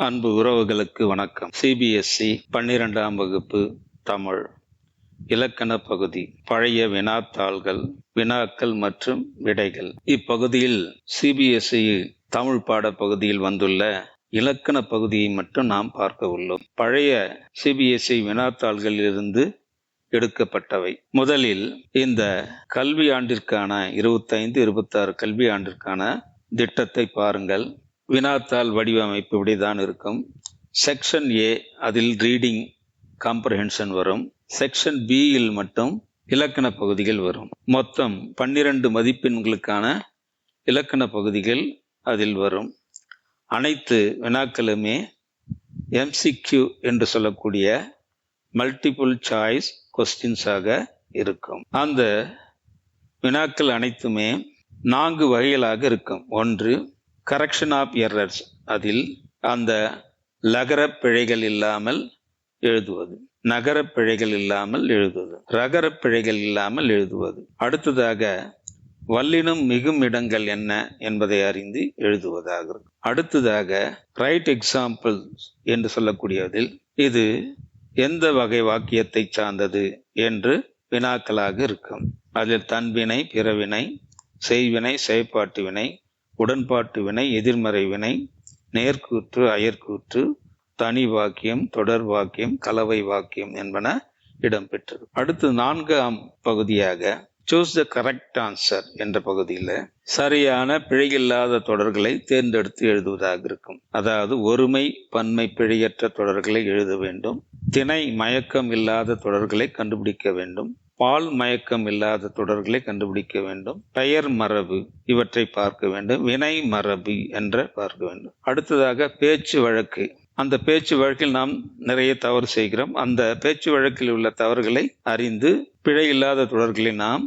அன்பு உறவுகளுக்கு வணக்கம். சிபிஎஸ்இ 12ஆம் வகுப்பு தமிழ் இலக்கண பகுதி பழைய வினாத்தாள்கள், வினாக்கள் மற்றும் விடைகள். இப்பகுதியில் சிபிஎஸ்இ தமிழ் பாட பகுதியில் வந்துள்ள இலக்கண பகுதியை மட்டும் நாம் பார்க்க உள்ளோம். பழைய சிபிஎஸ்இ வினாத்தாள்களில் இருந்து எடுக்கப்பட்டவை. முதலில் இந்த கல்வி ஆண்டிற்கான 25-26 கல்வி ஆண்டிற்கான திட்டத்தை பாருங்கள். வினாத்தாள் வடிவமைப்பு இப்படிதான் இருக்கும். செக்ஷன் ஏ அதில் ரீடிங் காம்ப்ரஹென்ஷன் வரும். செக்ஷன் பியில் மட்டும் இலக்கண பகுதிகள் வரும். மொத்தம் 12 மதிப்பெண்களுக்கான இலக்கண பகுதிகள் அதில் வரும். அனைத்து வினாக்களுமே எம்சிக்யூ என்று சொல்லக்கூடிய மல்டிபிள் சாய்ஸ் கொஸ்டின்ஸாக இருக்கும். அந்த வினாக்கள் அனைத்துமே 4 வகைகளாக இருக்கும். ஒன்று, கரெக்ஷன் ஆஃப் எரர்ஸ், அதில் அந்த லகர பிழைகள் இல்லாமல் எழுதுவது, நகர பிழைகள் இல்லாமல் எழுதுவது, ரகர பிழைகள் இல்லாமல் எழுதுவது. அடுத்ததாக வல்லினம் மிகும் இடங்கள் என்ன என்பதை அறிந்து எழுதுவதாக இருக்கும். அடுத்ததாக ரைட் எக்ஸாம்பிள் என்று சொல்லக்கூடியதில் இது எந்த வகை வாக்கியத்தை சார்ந்தது என்று வினாக்களாக இருக்கும். அதில் தன்வினை, பிறவினை, செய்வினை, செயற்பாட்டு வினை, உடன்பாட்டு வினை, எதிர்மறை வினை, நேர்கூற்று, அயற்கூற்று, தனி வாக்கியம், தொடர் வாக்கியம், கலவை வாக்கியம் என்பன இடம்பெற்றது. அடுத்து 4ஆம் பகுதியாக சூஸ் த கரெக்ட் ஆன்சர் என்ற பகுதியில் சரியான பிழையில்லாத தொடர்களை தேர்ந்தெடுத்து எழுதுவதாக இருக்கும். அதாவது ஒருமை பன்மை பிழையற்ற தொடர்களை எழுத வேண்டும். திணை மயக்கம் இல்லாத தொடர்களை கண்டுபிடிக்க வேண்டும். பால் மயக்கம் இல்லாத தொடர்களை கண்டுபிடிக்க வேண்டும். பெயர் மரபு இவற்றை பார்க்க வேண்டும். வினை மரபு என்ற பார்க்க வேண்டும். அடுத்ததாக பேச்சு வழக்கு. அந்த பேச்சு வழக்கில் நாம் நிறைய தவறு செய்கிறோம். அந்த பேச்சு வழக்கில் உள்ள தவறுகளை அறிந்து பிழை இல்லாத தொடர்களை நாம்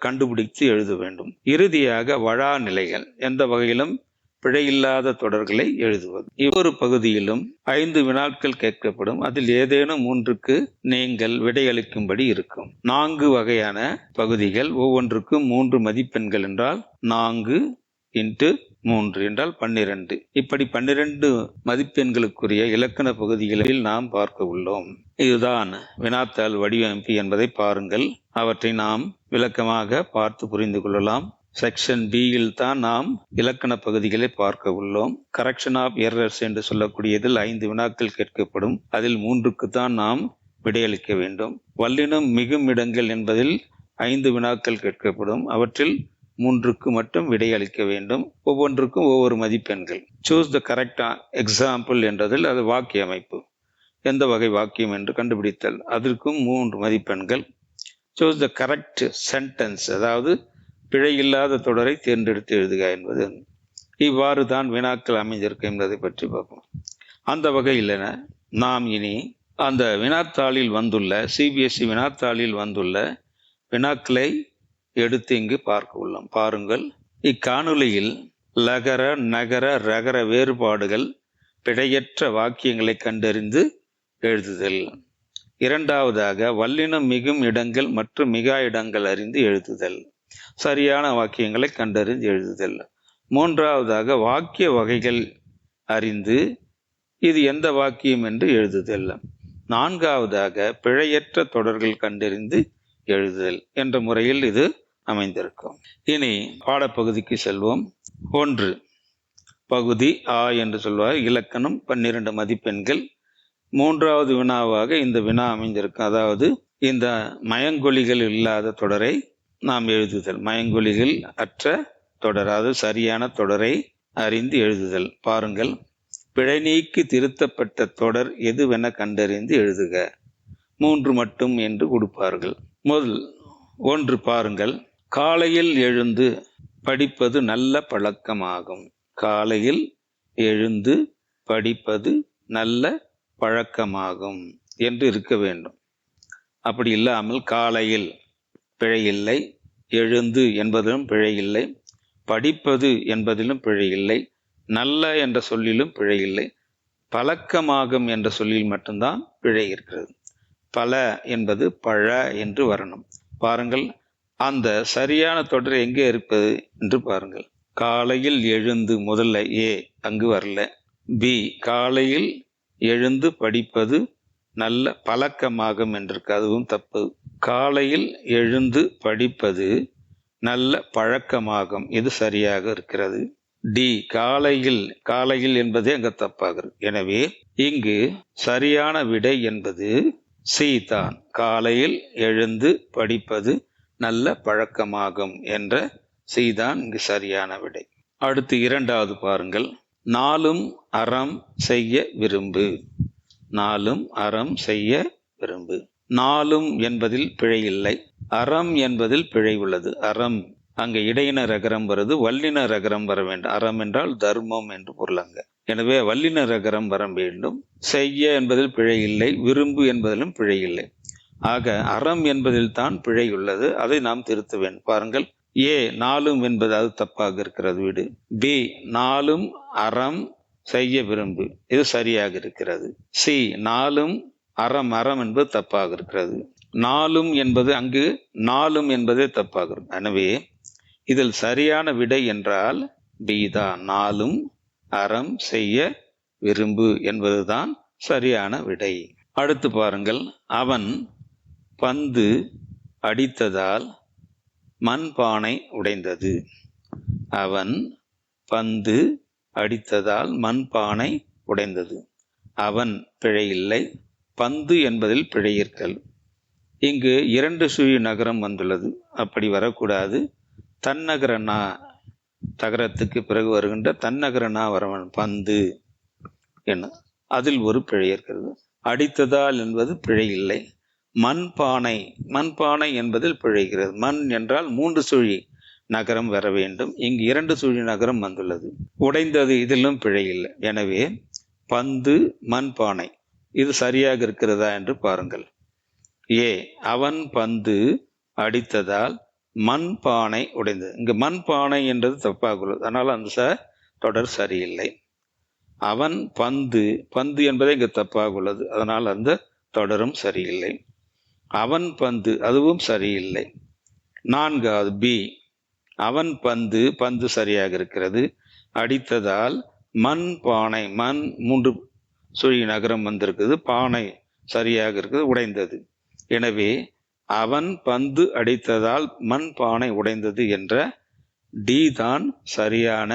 கண்டுபிடித்து எழுத வேண்டும். இறுதியாக வழா நிலைகள், எந்த வகையிலும் பிழையில்லாத தொடர்களை எழுதுவது. ஒவ்வொரு பகுதியிலும் 5 வினாக்கள் கேட்கப்படும். அதில் ஏதேனும் 3க்கு நீங்கள் விடையளிக்கும்படி இருக்கும். 4 வகையான பகுதிகள், ஒவ்வொன்றுக்கும் 3 மதிப்பெண்கள் என்றால் 4 × 3 என்றால் 12. இப்படி 12 மதிப்பெண்களுக்குரிய இலக்கண பகுதிகளில் நாம் பார்க்க உள்ளோம். இதுதான் வினாத்தாள் வடிவமைப்பு என்பதை பாருங்கள். அவற்றை நாம் விளக்கமாக பார்த்து புரிந்து கொள்ளலாம். செக்ஷன் பியில் தான் நாம் இலக்கண பகுதிகளை பார்க்க உள்ளோம். கரெக்ஷன் ஆஃப் எரர்ஸ் என்று சொல்லக்கூடியதில் 5 வினாக்கள் கேட்கப்படும். அதில் 3க்கு தான் நாம் விடையளிக்க வேண்டும். வல்லினம் மிகும் இடங்கள் என்பதில் 5 வினாக்கள் கேட்கப்படும். அவற்றில் 3க்கு மட்டும் விடையளிக்க வேண்டும். ஒவ்வொன்றுக்கும் ஒவ்வொரு மதிப்பெண்கள். சூஸ் த கரெக்ட் எக்ஸாம்பிள் என்றதில் அது வாக்கிய அமைப்பு, எந்த வகை வாக்கியம் என்று கண்டுபிடித்தல், அதற்கும் 3 மதிப்பெண்கள். சூஸ் த கரெக்ட் சென்டென்ஸ், அதாவது பிழை இல்லாத தொடரை தேர்ந்தெடுத்து எழுதுக என்பது. இவ்வாறு தான் வினாக்கள் அமைந்திருக்கும் என்பதை பற்றி பார்ப்போம். அந்த வகையில் நாம் இனி அந்த வினாத்தாளில் வந்துள்ள சிபிஎஸ்இ வினாத்தாளில் வந்துள்ள வினாக்களை எடுத்து இங்கு பார்க்க உள்ளோம். பாருங்கள். இக்காணொலியில் லகர, நகர, ரகர வேறுபாடுகள், பிழையற்ற வாக்கியங்களை கண்டறிந்து எழுதுதல். இரண்டாவதாக வல்லினம் மிகும் இடங்கள் மற்றும் மிகா இடங்கள் அறிந்து எழுதுதல். சரியான வாக்கியங்களை கண்டறிந்து எழுதுதல். மூன்றாவதாக வாக்கிய வகைகள் அறிந்து இது எந்த வாக்கியம் என்று எழுதுதல். நான்காவதாக பிழையற்ற தொடர்கள் கண்டறிந்து எழுதுதல் என்ற முறையில் இது அமைந்திருக்கும். இனி பாடப்பகுதிக்கு செல்வோம். 1. பகுதி ஆ என்று சொல்வார். இலக்கணம் 12 மதிப்பெண்கள். 3வது வினாவாக இந்த வினா அமைந்திருக்கும். அதாவது இந்த மயங்கொலிகள் இல்லாத தொடரை நாம் எழுதுதல். மயங்கொலிகள் அற்ற தொடர், அது சரியான தொடரை அறிந்து எழுதுதல். பாருங்கள். பிழை நீக்கி திருத்தப்பட்ட தொடர் எதுவென கண்டறிந்து எழுதுக. 3 மட்டும் என்று கொடுப்பார்கள். முதல் 1 பாருங்கள். காலையில் எழுந்து படிப்பது நல்ல பழக்கமாகும். காலையில் எழுந்து படிப்பது நல்ல பழக்கமாகும் என்று இருக்க வேண்டும். அப்படி இல்லாமல் காலையில் பிழை இல்லை, எழுந்து என்பதிலும் பிழை இல்லை, படிப்பது என்பதிலும் பிழை இல்லை, நல்ல என்ற சொல்லிலும் பிழை இல்லை, பழக்கமாகும் என்ற சொல்லில் மட்டும்தான் பிழை இருக்கிறது. பல என்பது பழ என்று வரணும். பாருங்கள், அந்த சரியான தொடர் எங்கே இருப்பது என்று பாருங்கள். காலையில் எழுந்து முதல்ல ஏ அங்கு வரல, பி காலையில் எழுந்து படிப்பது நல்ல பழக்கமாகும் என்றிருக்கு, அதுவும் தப்பு. காலையில் எழுந்து படிப்பது நல்ல பழக்கமாகும், இது சரியாக இருக்கிறது. டி காலையில் என்பதே அங்க தப்பாகிறது. எனவே இங்கு சரியான விடை என்பது சி தான். காலையில் எழுந்து படிப்பது நல்ல பழக்கமாகும் என்ற சி தான் இங்கு சரியான விடை. அடுத்து இரண்டாவது பாருங்கள். நாளும் அறம் செய்ய விரும்பு. நாளும் அறம் செய்ய விரும்பு. நாளும் என்பதில் பிழை இல்லை, அறம் என்பதில் பிழை உள்ளது. அறம் அங்கே இடையின ரகரம் வருது, வல்லின ரகரம் வர வேண்டும். அறம் என்றால் தர்மம் என்று பொருள் அங்க. எனவே வல்லின ரகரம் வர வேண்டும். செய்ய என்பதில் பிழை இல்லை, விரும்பு என்பதிலும் பிழை இல்லை. ஆக அறம் என்பதில் தான் பிழை உள்ளது, அதை நாம் திருத்த வேண்டும். பாருங்கள், ஏ நாளும் என்பது அது தப்பாக இருக்கிறது வீடு. பி நாளும் அறம் செய்ய விரும்பு, இது சரியாக இருக்கிறது. சி நாளும் அறம் என்பது தப்பாக இருக்கிறது. நாளும் என்பது அங்கு நாளும் என்பதே தப்பாகிறது. எனவே இதில் சரியான விடை என்றால் பி தான். நாளும் அறம் செய்ய விரும்பு என்பதுதான் சரியான விடை. அடுத்து பாருங்கள். அவன் பந்து அடித்ததால் மண்பானை உடைந்தது. அவன் பந்து அடித்ததால் மண்பானை உடைந்தது. அவன் பிழை இல்லை, பந்து என்பதில் பிழை இருக்கல். இங்கு 2 சுழி நகரம் வந்துள்ளது, அப்படி வரக்கூடாது. தன்னகர நா தகரத்துக்கு பிறகு வருகின்ற தன்னகர நா வரவன் பந்து என்ன, அதில் ஒரு பிழை இருக்கிறது. அடித்ததால் என்பது பிழை இல்லை. மண்பானை என்பதில் பிழைகிறது. மண் என்றால் 3 சுழி நகரம் வர வேண்டும், இங்கு 2 சுழி நகரம் வந்துள்ளது. உடைந்தது, இதிலும் பிழை இல்லை. எனவே பந்து மண்பானை, இது சரியாக இருக்கிறதா என்று பாருங்கள். ஏ அவன் பந்து அடித்ததால் மண்பானை உடைந்தது. இங்கு மண்பானை என்றது தப்பாக உள்ளது, அதனால் அந்த தொடர் சரியில்லை. அவன் பந்து என்பதை இங்கு தப்பாக உள்ளது, அதனால் அந்த தொடரும் சரியில்லை. அவன் பந்து, அதுவும் சரியில்லை. 4வது பி அவன் பந்து சரியாக இருக்கிறது. அடித்ததால் மண்பானை, மண் 3 சுழி நகரம் வந்திருக்குது, பானை சரியாக இருக்குது, உடைந்தது. எனவே அவன் பந்து அடித்ததால் மண்பானை உடைந்தது என்ற டி தான் சரியான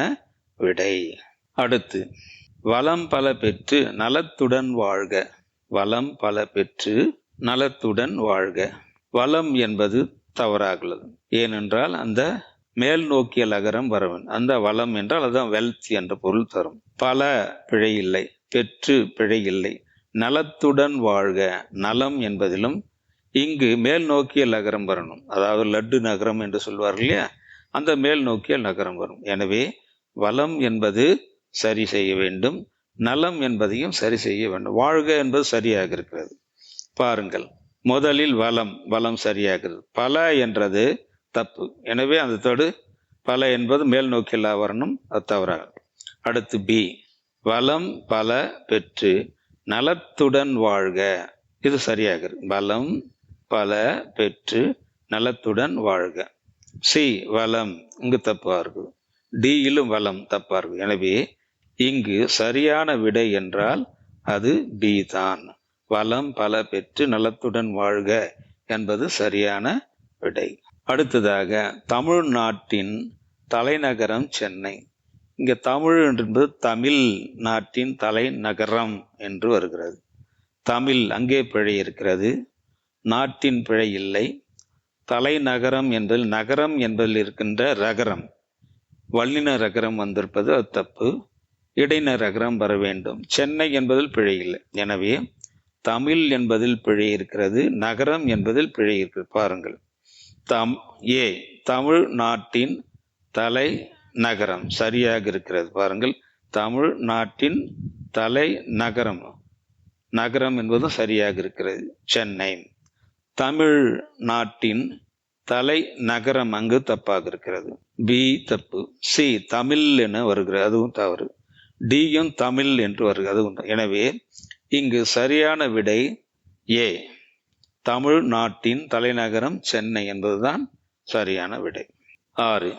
விடை. அடுத்து வளம் பல பெற்று நலத்துடன் வாழ்க. வளம் பல பெற்று நலத்துடன் வாழ்க. வளம் என்பது தவறாகுள்ளது, ஏனென்றால் அந்த மேல் நோக்கிய லகரம் வரவன். அந்த வளம் என்றால் அதுதான் வெல்த் என்ற பொருள் தரும். பல பிழை இல்லை, பெற்று பிழை இல்லை. நலத்துடன் வாழ்க, நலம் என்பதிலும் இங்கு மேல் நோக்கிய லகரம் வரணும், அதாவது லட்டு நகரம் என்று சொல்வார்கள் இல்லையா, அந்த மேல் நோக்கிய நகரம் வரும். எனவே வளம் என்பது சரி செய்ய வேண்டும், நலம் என்பதையும் சரி செய்ய வேண்டும். வாழ்க என்பது சரியாக இருக்கிறது. பாருங்கள், முதலில் வளம் சரியாகிறது. பல என்றது தப்பு, எனவே அந்த தொடு பல என்பது மேல் நோக்கிய வரணும், அது தவறாக. அடுத்து பி வளம் பல பெற்று நலத்துடன் வாழ்க, இது சரியாக. வளம் பல பெற்று நலத்துடன் வாழ்க. சி வளம் இங்கு தப்பா இருக்கு, டியிலும் வளம் தப்பா இருக்கு. எனவே இங்கு சரியான விடை என்றால் அது பி தான். வளம் பல பெற்று நலத்துடன் வாழ்க என்பது சரியான விடை. அடுத்ததாக தமிழ்நாட்டின் தலைநகரம் சென்னை. இங்க தமிழ் என்பது தமிழ் நாட்டின் தலைநகரம் என்று வருகிறது. தமிழ் அங்கே பிழை இருக்கிறது, நாட்டின் பிழை இல்லை. தலைநகரம் என்பதில் நகரம் என்பதில் இருக்கின்ற ரகரம் வல்லின ரகரம் வந்திருப்பது அது தப்பு, இடையின ரகரம் வர வேண்டும். சென்னை என்பதில் பிழை இல்லை. எனவே தமிழ் என்பதில் பிழை இருக்கிறது, நகரம் என்பதில் பிழை இருக்கிறது. பாருங்கள், தமிழ் நாட்டின் தலை நகரம் சரியாக இருக்கிறது. பாருங்கள், தமிழ் நாட்டின் தலை நகரம், நகரம் என்பதும் சரியாக இருக்கிறது, சென்னை. தமிழ் நாட்டின் தலை நகரம் அங்கு தப்பாக இருக்கிறது, பி தப்பு. சி தமிழ் என வருகிறது, அதுவும் தவறு. டியும் தமிழ் என்று வருகிறது, அதுவும். எனவே இங்கு சரியான விடை ஏ, தமிழ் நாட்டின் தலைநகரம் சென்னை என்பதுதான் சரியான விடை. 6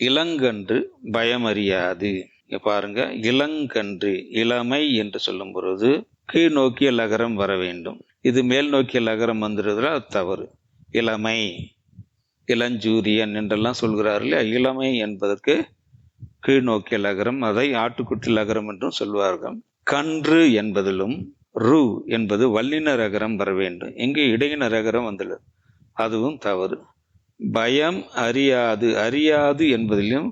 இளங்கன்று பயமறியாது. பாருங்க, இளங்கன்று இளமை என்று சொல்லும் பொழுது கீழ் நோக்கிய லகரம் வர வேண்டும். இது மேல் நோக்கிய லகரம் வந்துடுறதுல அது தவறு. இளமை, இளஞ்சூரியன் என்றெல்லாம் சொல்கிறார்கள். இளமை என்பதற்கு கீழ் நோக்கிய லகரம், அதை ஆட்டுக்குட்டி லகரம் என்றும் சொல்வார்கள். கன்று என்பதிலும் ரு என்பது வல்லின ரகரம் வர வேண்டும். இங்கு இடையின ரகரம் வந்துள்ளது, அதுவும் தவறு. பயம் அறியாது, அறியாது என்பதிலும்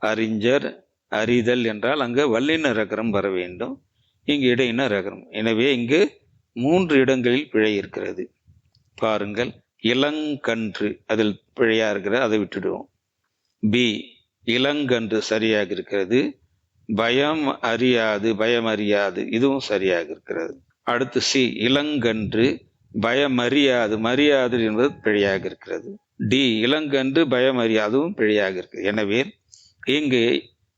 அறிஞர், அறிதல் என்றால் அங்கு வல்லின ரகரம் வர வேண்டும், இங்கு இடையின ரகரம். எனவே இங்கு 3 இடங்களில் பிழை இருக்கிறது. பாருங்கள், இளங்கன்று அதில் பிழையா இருக்கிறது, அதை விட்டுடுவோம். பி, இளங்கன்று சரியாக இருக்கிறது. பயம் அறியாது, பயம் அறியாது, இதுவும் சரியாக இருக்கிறது. அடுத்து சி, இளங்கன்று பயம் அறியாது, மரியாது என்பது பிழையாக இருக்கிறது. டி, இளங்கன்று பயம் அறியாது, அதுவும் பிழையாக இருக்கிறது. எனவே இங்கு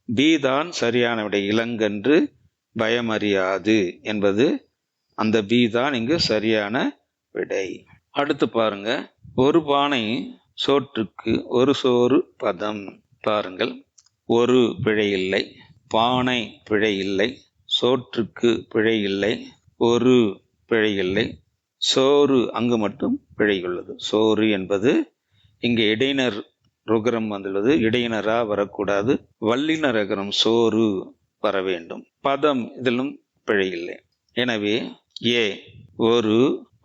பி தான் சரியான விடை. இளங்கன்று பயம் அறியாது என்பது அந்த பி தான் இங்கு சரியான விடை. அடுத்து பாருங்க, ஒரு பானை சோற்றுக்கு ஒரு சோறு பதம். பாருங்கள், ஒரு பிழை இல்லை, பானை பிழை இல்லை, சோற்றுக்கு பிழை இல்லை, ஒரு பிழை இல்லை, சோறு அங்கு மட்டும் பிழை உள்ளது. சோறு என்பது இங்கு இடையினர் ருகரம் வந்துள்ளது, இடையினரா வரக்கூடாது, வல்லின ரகரம் சோறு வர வேண்டும். பதம் இதிலும் பிழை இல்லை. எனவே ஏ, ஒரு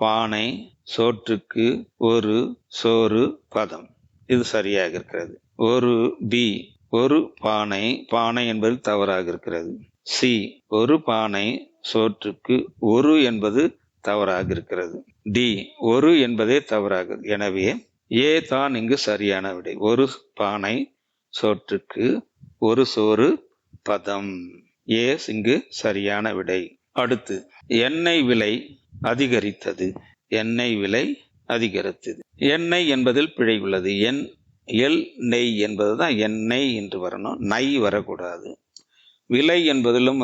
பானை சோற்றுக்கு ஒரு சோறு பதம், இது சரியாக இருக்கிறது. ஒரு பி, ஒரு பானை, பானை என்பது தவறாக இருக்கிறது. சி, ஒரு பானை சோற்றுக்கு ஒரு என்பது தவறாக இருக்கிறது. டி, ஒரு என்பதே தவறாக. எனவே ஏ தான் இங்கு சரியான விடை. ஒரு பானை சோற்றுக்கு ஒரு சோறு பதம், ஏ இங்கு சரியான விடை. அடுத்து, எண்ணெய் விலை அதிகரித்தது. எண்ணெய் விலை அதிகரித்தது. எண்ணெய் என்பதில் பிழை உள்ளது. எல் நெய் என்பதுதான் எண்ணெய் என்று வரணும், நை வரக்கூடாது. விலை என்பதிலும்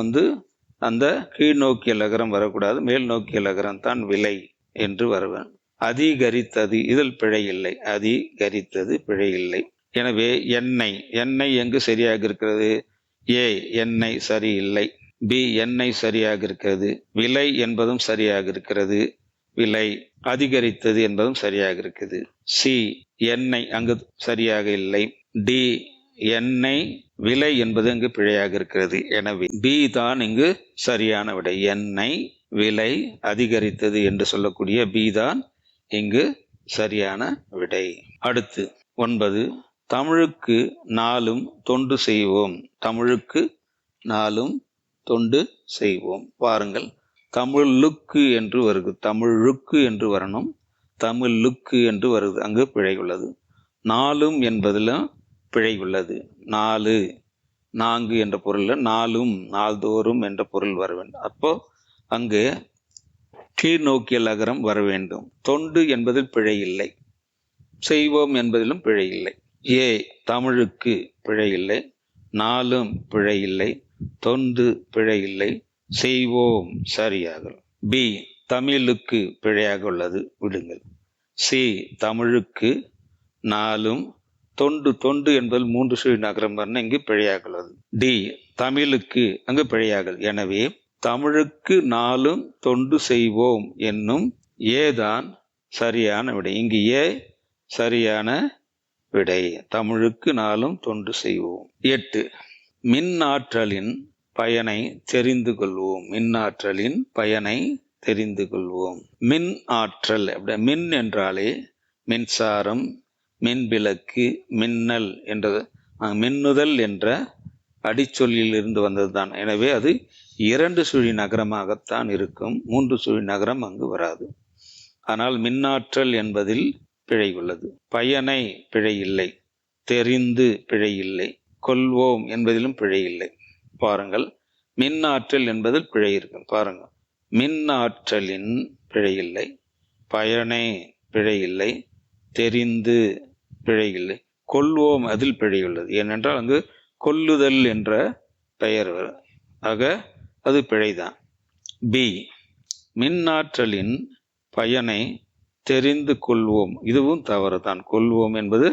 அந்த கீழ் நோக்கிய லகரம் வரக்கூடாது, மேல் நோக்கிய லகரம் தான் விலை என்று வருவேன். அதிகரித்தது, இதில் பிழை இல்லை. அதிகரித்தது பிழை இல்லை. எனவே எண்ணெய், எண்ணெய் எங்கு சரியாக இருக்கிறது? ஏ, எண்ணெய் சரியில்லை. பி, எண்ணெய் சரியாக இருக்கிறது. விலை என்பதும் சரியாக இருக்கிறது. விலை அதிகரித்தது என்பதும் சரியாக இருக்குது. சி, எண்ணெய் அங்கு சரியாக இல்லை. டி, எண்ணெய் விலை என்பது இங்கு பிழையாக இருக்கிறது. எனவே பி தான் இங்கு சரியான விடை. எண்ணெய் விலை அதிகரித்தது என்று சொல்லக்கூடிய பி தான் இங்கு சரியான விடை. அடுத்து 9, தமிழுக்கு நாளும் தொண்டு செய்வோம். தமிழுக்கு நாளும் தொண்டு செய்வோம். பாருங்கள், தமிழுக்கு என்று வருது, தமிழுக்கு என்று வரணும், தமிழுக்கு என்று வருது, அங்கு பிழை உள்ளது. நாளும் என்பதிலும் பிழை உள்ளது. 4, 4 என்ற பொருள், நாளும் நாள்தோறும் என்ற பொருள் வர வேண்டும். அப்போ அங்கு கீழ் நோக்கிய லகரம் வர வேண்டும். தொண்டு என்பதில் பிழை இல்லை, செய்வோம் என்பதிலும் பிழை இல்லை. ஏ, தமிழுக்கு பிழை இல்லை, நாளும் பிழை இல்லை, தொண்டு பிழை இல்லை, செய்வோம் சரியாக. பி, தமிழுக்கு பிழையாக உள்ளது, விடுங்கள். சி, தமிழுக்கு நாளும் தொண்டு, தொண்டு என்பது 3 சுழி நகரம் வரணும், இங்கு பிழையாக உள்ளது. டி, தமிழுக்கு அங்கு பிழையாக. எனவே தமிழுக்கு நாளும் தொண்டு செய்வோம் என்னும் ஏதான் சரியான விடை. இங்கு ஏ சரியான விடை. தமிழுக்கு நாளும் தொண்டு செய்வோம். 8, மின் ஆற்றலின் பயனை தெரிந்து கொள்வோம். மின் ஆற்றலின் பயனை தெரிந்து கொள்வோம். மின் ஆற்றல், மின் என்றாலே மின்சாரம், மின்விளக்கு, மின்னல் என்றது, மின்னுதல் என்ற அடிச்சொல்லில் இருந்து வந்ததுதான். எனவே அது 2 சுழி நகரமாகத்தான் இருக்கும், 3 சுழி நகரம் அங்கு வராது. ஆனால் மின்னாற்றல் என்பதில் பிழை உள்ளது. பயனை பிழை இல்லை, தெரிந்து பிழை இல்லை, கொள்வோம் என்பதிலும் பிழை இல்லை. பாருங்கள், மின்னாற்றல் என்பதில் பிழை இருக்கு. பாருங்கள், மின்னாற்றலின் பிழை இல்லை, பயனை பிழை இல்லை, தெரிந்து பிழை இல்லை, கொள்வோம் அதில் பிழை உள்ளது. ஏனென்றால் அங்கு கொல்லுதல் என்ற பெயர் வரும், ஆக அது பிழைதான். பி, மின்னாற்றலின் பயனை தெரிந்து கொள்வோம், இதுவும் தவறுதான். கொள்வோம் என்பது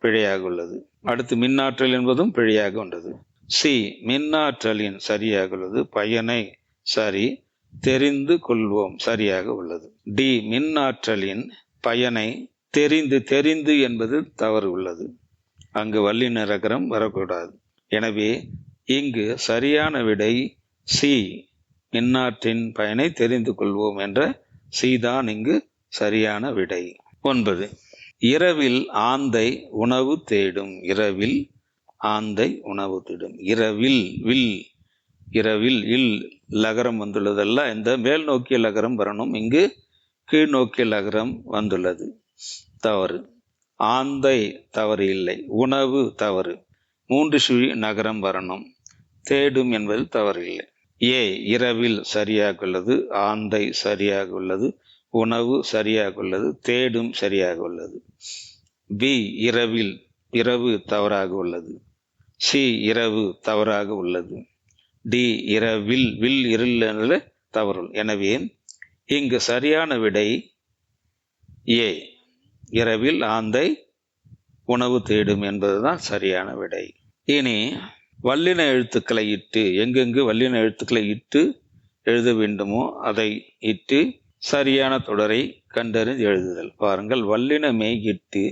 பிழையாக உள்ளது. அடுத்து மின்னாற்றல் என்பதும் பிழையாக உள்ளது. சி மின்னாற்றலின் சரியாக உள்ளது. பயனை சரி, தெரிந்து கொள்வோம் சரியாக உள்ளது. டி மின்னாற்றலின் பயனை தெரிந்து என்பது தவறு உள்ளது. அங்கு வல்லினரகரம் வரக்கூடாது. எனவே இங்கு சரியான விடை சி மின்னாற்றின் பயனை தெரிந்து கொள்வோம் என்ற சி தான் இங்கு சரியான விடை. 9. இரவில் ஆந்தை உணவு தேடும். இரவில் ஆந்தை உணவு தேடும். இரவில் இல் லகரம் வந்துள்ளதல்ல, இந்த மேல் நோக்கிய லகரம் வரணும். இங்கு கீழ் நோக்கிய லகரம் வந்துள்ளது, தவறு. ஆந்தை தவறு இல்லை, உணவு தவறு. 3 சுழி நகரம் வரணும். தேடும் என்பது தவறு இல்லை. ஏ இரவில் சரியாக உள்ளது, ஆந்தை சரியாக உள்ளது, உணவு சரியாக உள்ளது, தேடும் சரியாக உள்ளது. பி இரவு தவறாக உள்ளது. சி இரவு தவறாக உள்ளது. டி இரவில் இருள் தவறு. எனவே இங்கு சரியான விடை ஏ இரவில் ஆந்தை உணவு தேடும் என்பதுதான் சரியான விடை. இனி வல்லின எழுத்துக்களை இட்டு, எங்கெங்கு வல்லின எழுத்துக்களை இட்டு எழுத வேண்டுமோ அதை இட்டு சரியான தொடரை கண்டறிந்து எழுதுதல். பாருங்கள், வல்லின மெய் இட்டு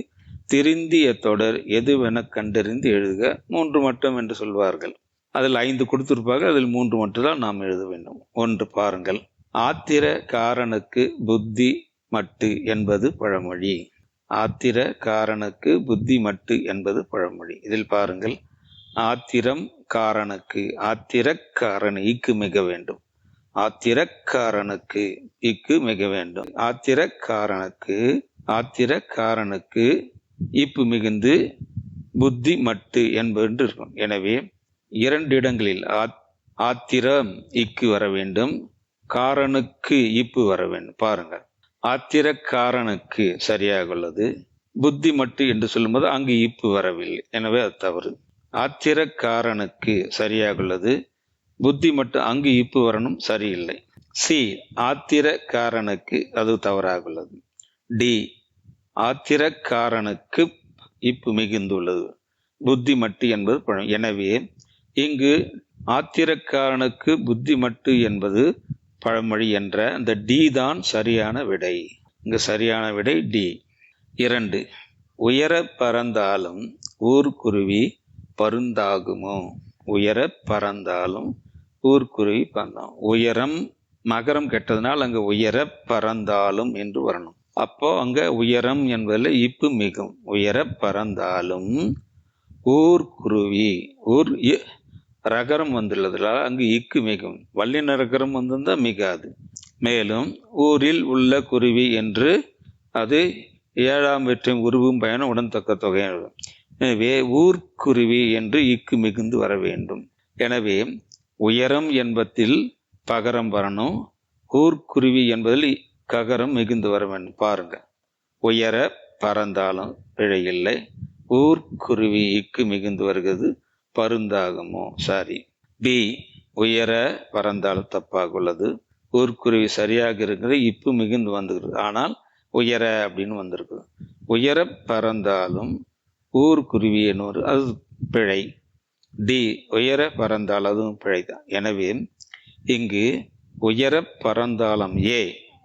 திருந்திய தொடர் எதுவென கண்டறிந்து எழுதுக. 3 மட்டும் என்று சொல்வார்கள். அதில் 5 கொடுத்திருப்பார்கள், அதில் 3 மட்டும் தான் நாம் எழுத வேண்டும். 1 பாருங்கள், ஆத்திர காரனுக்கு புத்தி மட்டு என்பது பழமொழி. ஆத்திர காரனுக்கு புத்தி மட்டு என்பது பழமொழி. இதில் பாருங்கள், ஆத்திரம் காரனுக்கு, ஆத்திரக்காரன் இக்கு மிக வேண்டும். ஆத்திரக்காரனுக்கு இக்கு மிக வேண்டும். ஆத்திரக்காரனுக்கு இப்பு மிகுந்து புத்தி மட்டு என்பது இருக்கும். எனவே 2 இடங்களில் ஆத்திரம் இக்கு வர வேண்டும், காரனுக்கு இப்பு வர வேண்டும். பாருங்கள், ஆத்திரக்காரனுக்கு சரியாக உள்ளது. புத்தி மட்டு என்று சொல்லும்போது அங்கு இப்பு வரவில்லை, எனவே அது தவறு. ஆத்திரக்காரனுக்கு சரியாக உள்ளது, புத்தி மட்டு அங்கு இப்பு வரணும், சரியில்லை. சி ஆத்திரக்காரனுக்கு அது தவறாக உள்ளது. டி ஆத்திரக்காரனுக்கு இப்பு மிகுந்துள்ளது, புத்தி மட்டு என்பது பழம். எனவே இங்கு ஆத்திரக்காரனுக்கு புத்தி மட்டு என்பது பழமொழி என்ற இந்த டி தான் சரியான விடை. இங்கு சரியான விடை டி. 2 உயர பறந்தாலும் ஊர்க்குருவி பருந்தாகுமோ. உயர பறந்தாலும் ஊர்க்குருவி பறந்தாகும். உயரம் மகரம் கெட்டதுனால் அங்கு உயர பறந்தாலும் என்று வரணும். அப்போ அங்க உயரம் என்பதில் இப்பு மிகும். உயர பறந்தாலும் ஊர்க்குருவி, ஊர் ரகரம் வந்துள்ளதால் அங்கு இக்கு மிகும். வல்லின ரகரம் வந்திருந்தால் மிகாது. மேலும் ஊரில் உள்ள குருவி என்று அது 7ஆம் வெற்றின் உருவும் பயனும் உடன் தக்க தொகை. எனவே ஊர்க்குருவி என்று இக்கு மிகுந்து வர வேண்டும். எனவே உயரம் என்பதில் பகரம் வரணும், ஊர்க்குருவி என்பதில் ககரம் மிகுந்து வர வேண்டும். பாருங்க, உயர பறந்தாலும் பிழையில்லை, ஊர்க்குருவி இக்கு மிகுந்து வருகிறது, பருந்தாகுமோ சாரி. பி உயர பறந்தாலும் தப்பாக உள்ளது, ஊர்க்குருவி சரியாக இருக்கிறது, இப்பு மிகுந்து வந்துகிறது, ஆனால் உயர அப்படின்னு வந்திருக்கு. உயர பறந்தாலும் ஊர்க்குருவி என்னொரு அது பிழை. டி உயர பறந்தால் அதுவும் பிழைதான். எனவே இங்கு உயர பறந்தாலும் ஏ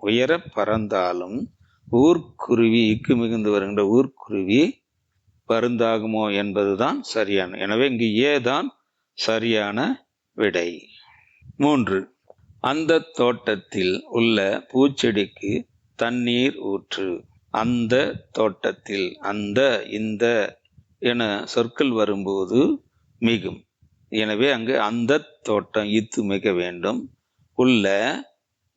உயர பறந்தாலும் ஊர்க்குருவி இக்கு மிகுந்து வருகின்ற ஊர்க்குருவி பருந்தாகுமோ என்பதுதான் சரியான. எனவே இங்கு ஏ தான் சரியான விடை. 3 அந்த தோட்டத்தில் உள்ள பூச்செடிக்கு தண்ணீர் ஊற்று. அந்த தோட்டத்தில், அந்த இந்த என சொற்கள் வரும்போது மிகும். எனவே அங்கு அந்த தோட்டம் இத்து மிக வேண்டும். உள்ள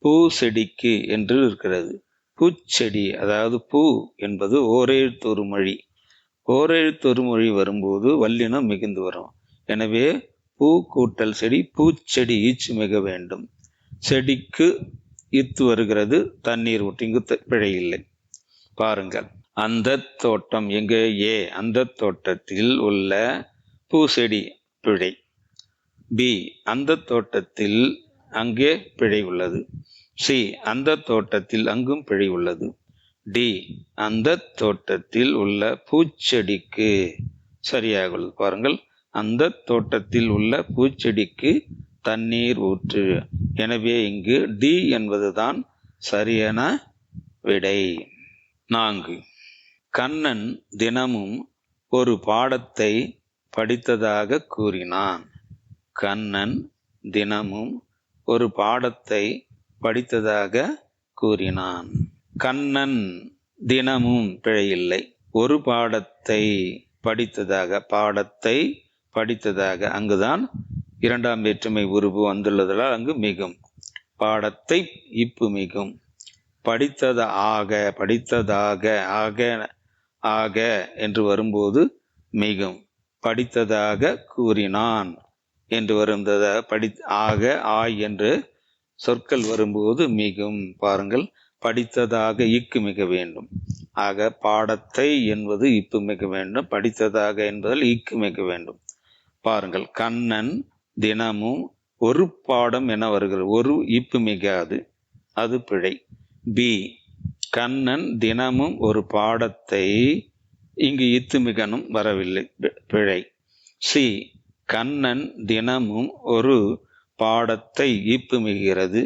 பூ செடிக்கு என்று இருக்கிறது. பூச்செடி அதாவது பூ என்பது ஓரெழுத்தொரு மொழி. ஓரெழுத்தொரு மொழி வரும்போது வல்லினம் மிகுந்து வரும். எனவே பூ கூட்டல் செடி பூச்செடி ஈச்சு மிக வேண்டும். செடிக்கு இத்து வருகிறது, தண்ணீர் ஊற்றி, இங்கு பிழையில்லை. பாருங்கள், அந்த தோட்டம் எங்கே ஏ அந்த தோட்டத்தில் உள்ள பூசெடி பிழை. பி அந்த தோட்டத்தில் அங்கே பிழை உள்ளது. சி அந்த தோட்டத்தில் அங்கும் பிழை உள்ளது. டி அந்த தோட்டத்தில் உள்ள பூச்செடிக்கு சரியாக உள்ளது. பாருங்கள், அந்த தோட்டத்தில் உள்ள பூச்செடிக்கு தண்ணீர் ஊற்று. எனவே இங்கு டி என்பதுதான் சரியான விடை. 4. கண்ணன் தினமும் ஒரு பாடத்தை படித்ததாக கூறினான். கண்ணன் தினமும் ஒரு பாடத்தை படித்ததாக கூறினான். கண்ணன் தினமும் பிழையில்லை. ஒரு பாடத்தை படித்ததாக அங்குதான் இரண்டாம் வேற்றுமை உருவு வந்துள்ளதால் அங்கு மிகும். பாடத்தை இப்பு மிகும். படித்ததாக ஆக என்று வரும்போது மிகும். படித்ததாக கூறினான் என்று வருந்தத ஆக ஆய் என்று சொற்கள் வரும்போது மிகும். பாருங்கள், படித்ததாக இக்கு மிக வேண்டும். ஆக பாடத்தை என்பது இப்பு மிக வேண்டும். படித்ததாக என்பதால் இக்கு மிக வேண்டும். பாருங்கள், கண்ணன் தினமும் ஒரு பாடம் என வருகிறது. ஒரு இப்பு மிகாது, அது பிழை. பி, கண்ணன் தினமும் ஒரு பாடத்தை, இங்கு இத்து மிகனும் வரவில்லை, பிழை. சி, கண்ணன் தினமும் ஒரு பாடத்தை இப்பு மிகுகிறது,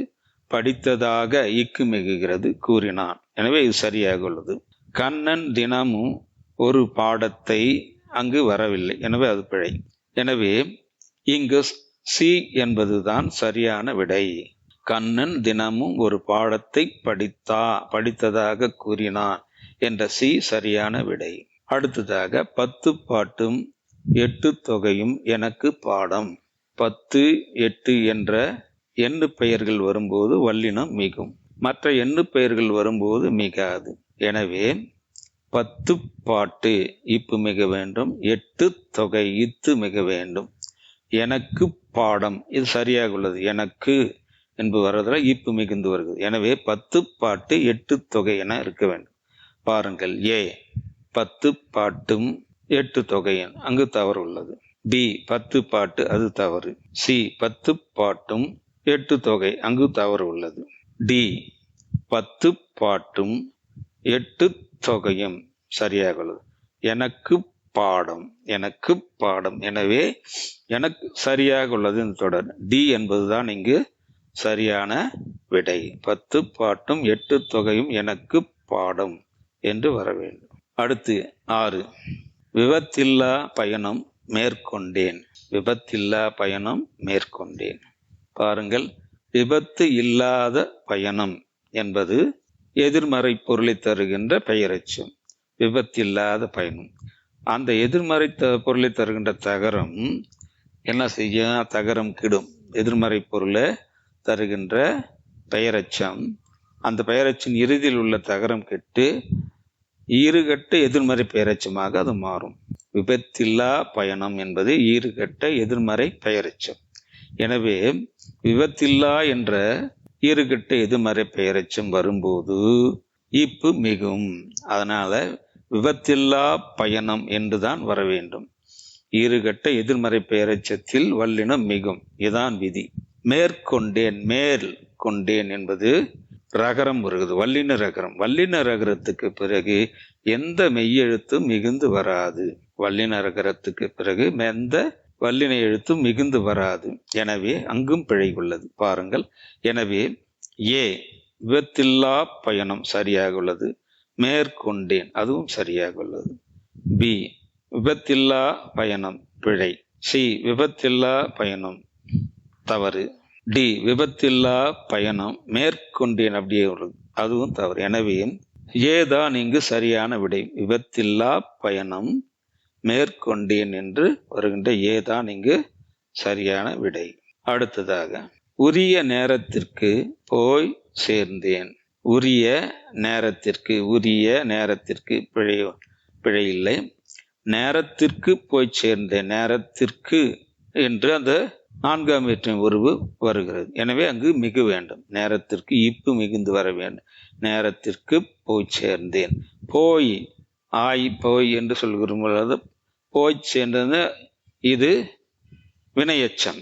படித்ததாக இக்கு மிகுகிறது கூறினான். எனவே இது சரியாக உள்ளது. கண்ணன் தினமும் ஒரு பாடத்தை அங்கு வரவில்லை, எனவே அது பிழை. எனவே இங்கு சி என்பதுதான் சரியான விடை. கண்ணன் தினமும் ஒரு பாடத்தை படித்ததாக கூறினான் என்ற சி சரியான விடை. அடுத்ததாக 10 பாட்டும் 8 தொகையும் எனக்கு பாடம். 10, 8 என்ற எண்ணு பெயர்கள் வரும்போது வல்லினம் மிகும். மற்ற எண்ணு பெயர்கள் வரும்போது மிகாது. எனவே 10 பாட்டு இப்பு மிக வேண்டும். 8 தொகை இத்து மிக வேண்டும். எனக்கு பாடம், இது சரியாக உள்ளது. எனக்கு என்பது வர்றதில் இப்பு மிகுந்து வருகிறது. எனவே 10 பாட்டு 8 தொகை என இருக்க வேண்டும். பாருங்கள், ஏ 10 பாட்டும் 8 தொகையன், அங்கு தவறு உள்ளது. பி 10 பாட்டு, அது தவறு. சி 10 பாட்டும் 8 தொகை, அங்கு தவறு உள்ளது. டி 10 பாட்டும் 8 தொகையும் சரியாக உள்ளது. எனக்கு பாடம், எனவே எனக்கு சரியாக உள்ளது இந்த தொடர். டி என்பதுதான் இங்கு சரியான விடை. 10 பாட்டும் 8 தொகையும் எனக்கு பாடம் என்று வர வேண்டும். அடுத்து 6. விபத்தில்லா பயணம் மேற்கொண்டேன். பாருங்கள், விபத்து இல்லாத பயணம் என்பது எதிர்மறை பொருளை தருகின்ற பெயரெச்சம். விபத்தில்லாத பயணம், அந்த எதிர்மறை பொருளை தருகின்ற தகரம் என்ன செய்யும்? தகரம் கிடும். எதிர்மறை பொருளை தருகின்ற பெயரெச்சம், அந்த பெயரெச்சின் இறுதியில் உள்ள தகரம் கெட்டு ஈறுகட்ட எதிர்மறை பெயரெச்சமாக அது மாறும். விபத்தில்லா பயணம் என்பது ஈறுகட்ட எதிர்மறை பெயரெச்சம். எனவே விபத்தில்லா என்ற ஈறுகட்ட எதிர்மறை பெயரெச்சம் வரும்போது இப்பு மிகும். அதனால விபத்தில்லா பயணம் என்றுதான் வர வேண்டும். ஈறுகட்ட எதிர்மறை பெயரெச்சத்தில் வல்லினம் மிகும். இதான் விதி. மேற்கொண்டேன் என்பது ரகரம் வருகிறது, வல்லின ரகரம். வல்லின ரகரத்துக்கு பிறகு எந்த மெய்யெழுத்தும் மிகுந்து வராது. வல்லின ரகரத்துக்கு பிறகு எந்த வல்லின எழுத்தும் மிகுந்து வராது. எனவே அங்கும் பிழை உள்ளது. பாருங்கள், எனவே ஏ விபத்தில்லா பயணம் சரியாக உள்ளது. மேற்கொண்டேன், அதுவும் சரியாக உள்ளது. பி விபத்தில்லா பயணம் பிழை. சி விபத்தில்லா பயணம் தவறு. டி விபத்தில்லா பயணம் மேற்கொண்டேன் அப்படியே உள்ளது, அதுவும் தவறு. எனவே ஏதான் இங்கு சரியான விடை. விபத்தில்லா பயணம் மேற்கொண்டேன் என்று வருகின்ற ஏதான் இங்கு சரியான விடை. அடுத்ததாக உரிய நேரத்திற்கு போய் சேர்ந்தேன். உரிய நேரத்திற்கு பிழையில்லை. நேரத்திற்கு போய் சேர்ந்தேன். நேரத்திற்கு என்று அந்த 4ஆம் வேற்றுமை உருவு வருகிறது. எனவே அங்கு மிகு வேண்டும். நேரத்திற்கு இப்பு மிகுந்து வர வேண்டும். நேரத்திற்கு போய் சேர்ந்தேன். போய் என்று சொல்கிறோம் பொழுது போய் சேர்ந்தது இது வினையெச்சம்.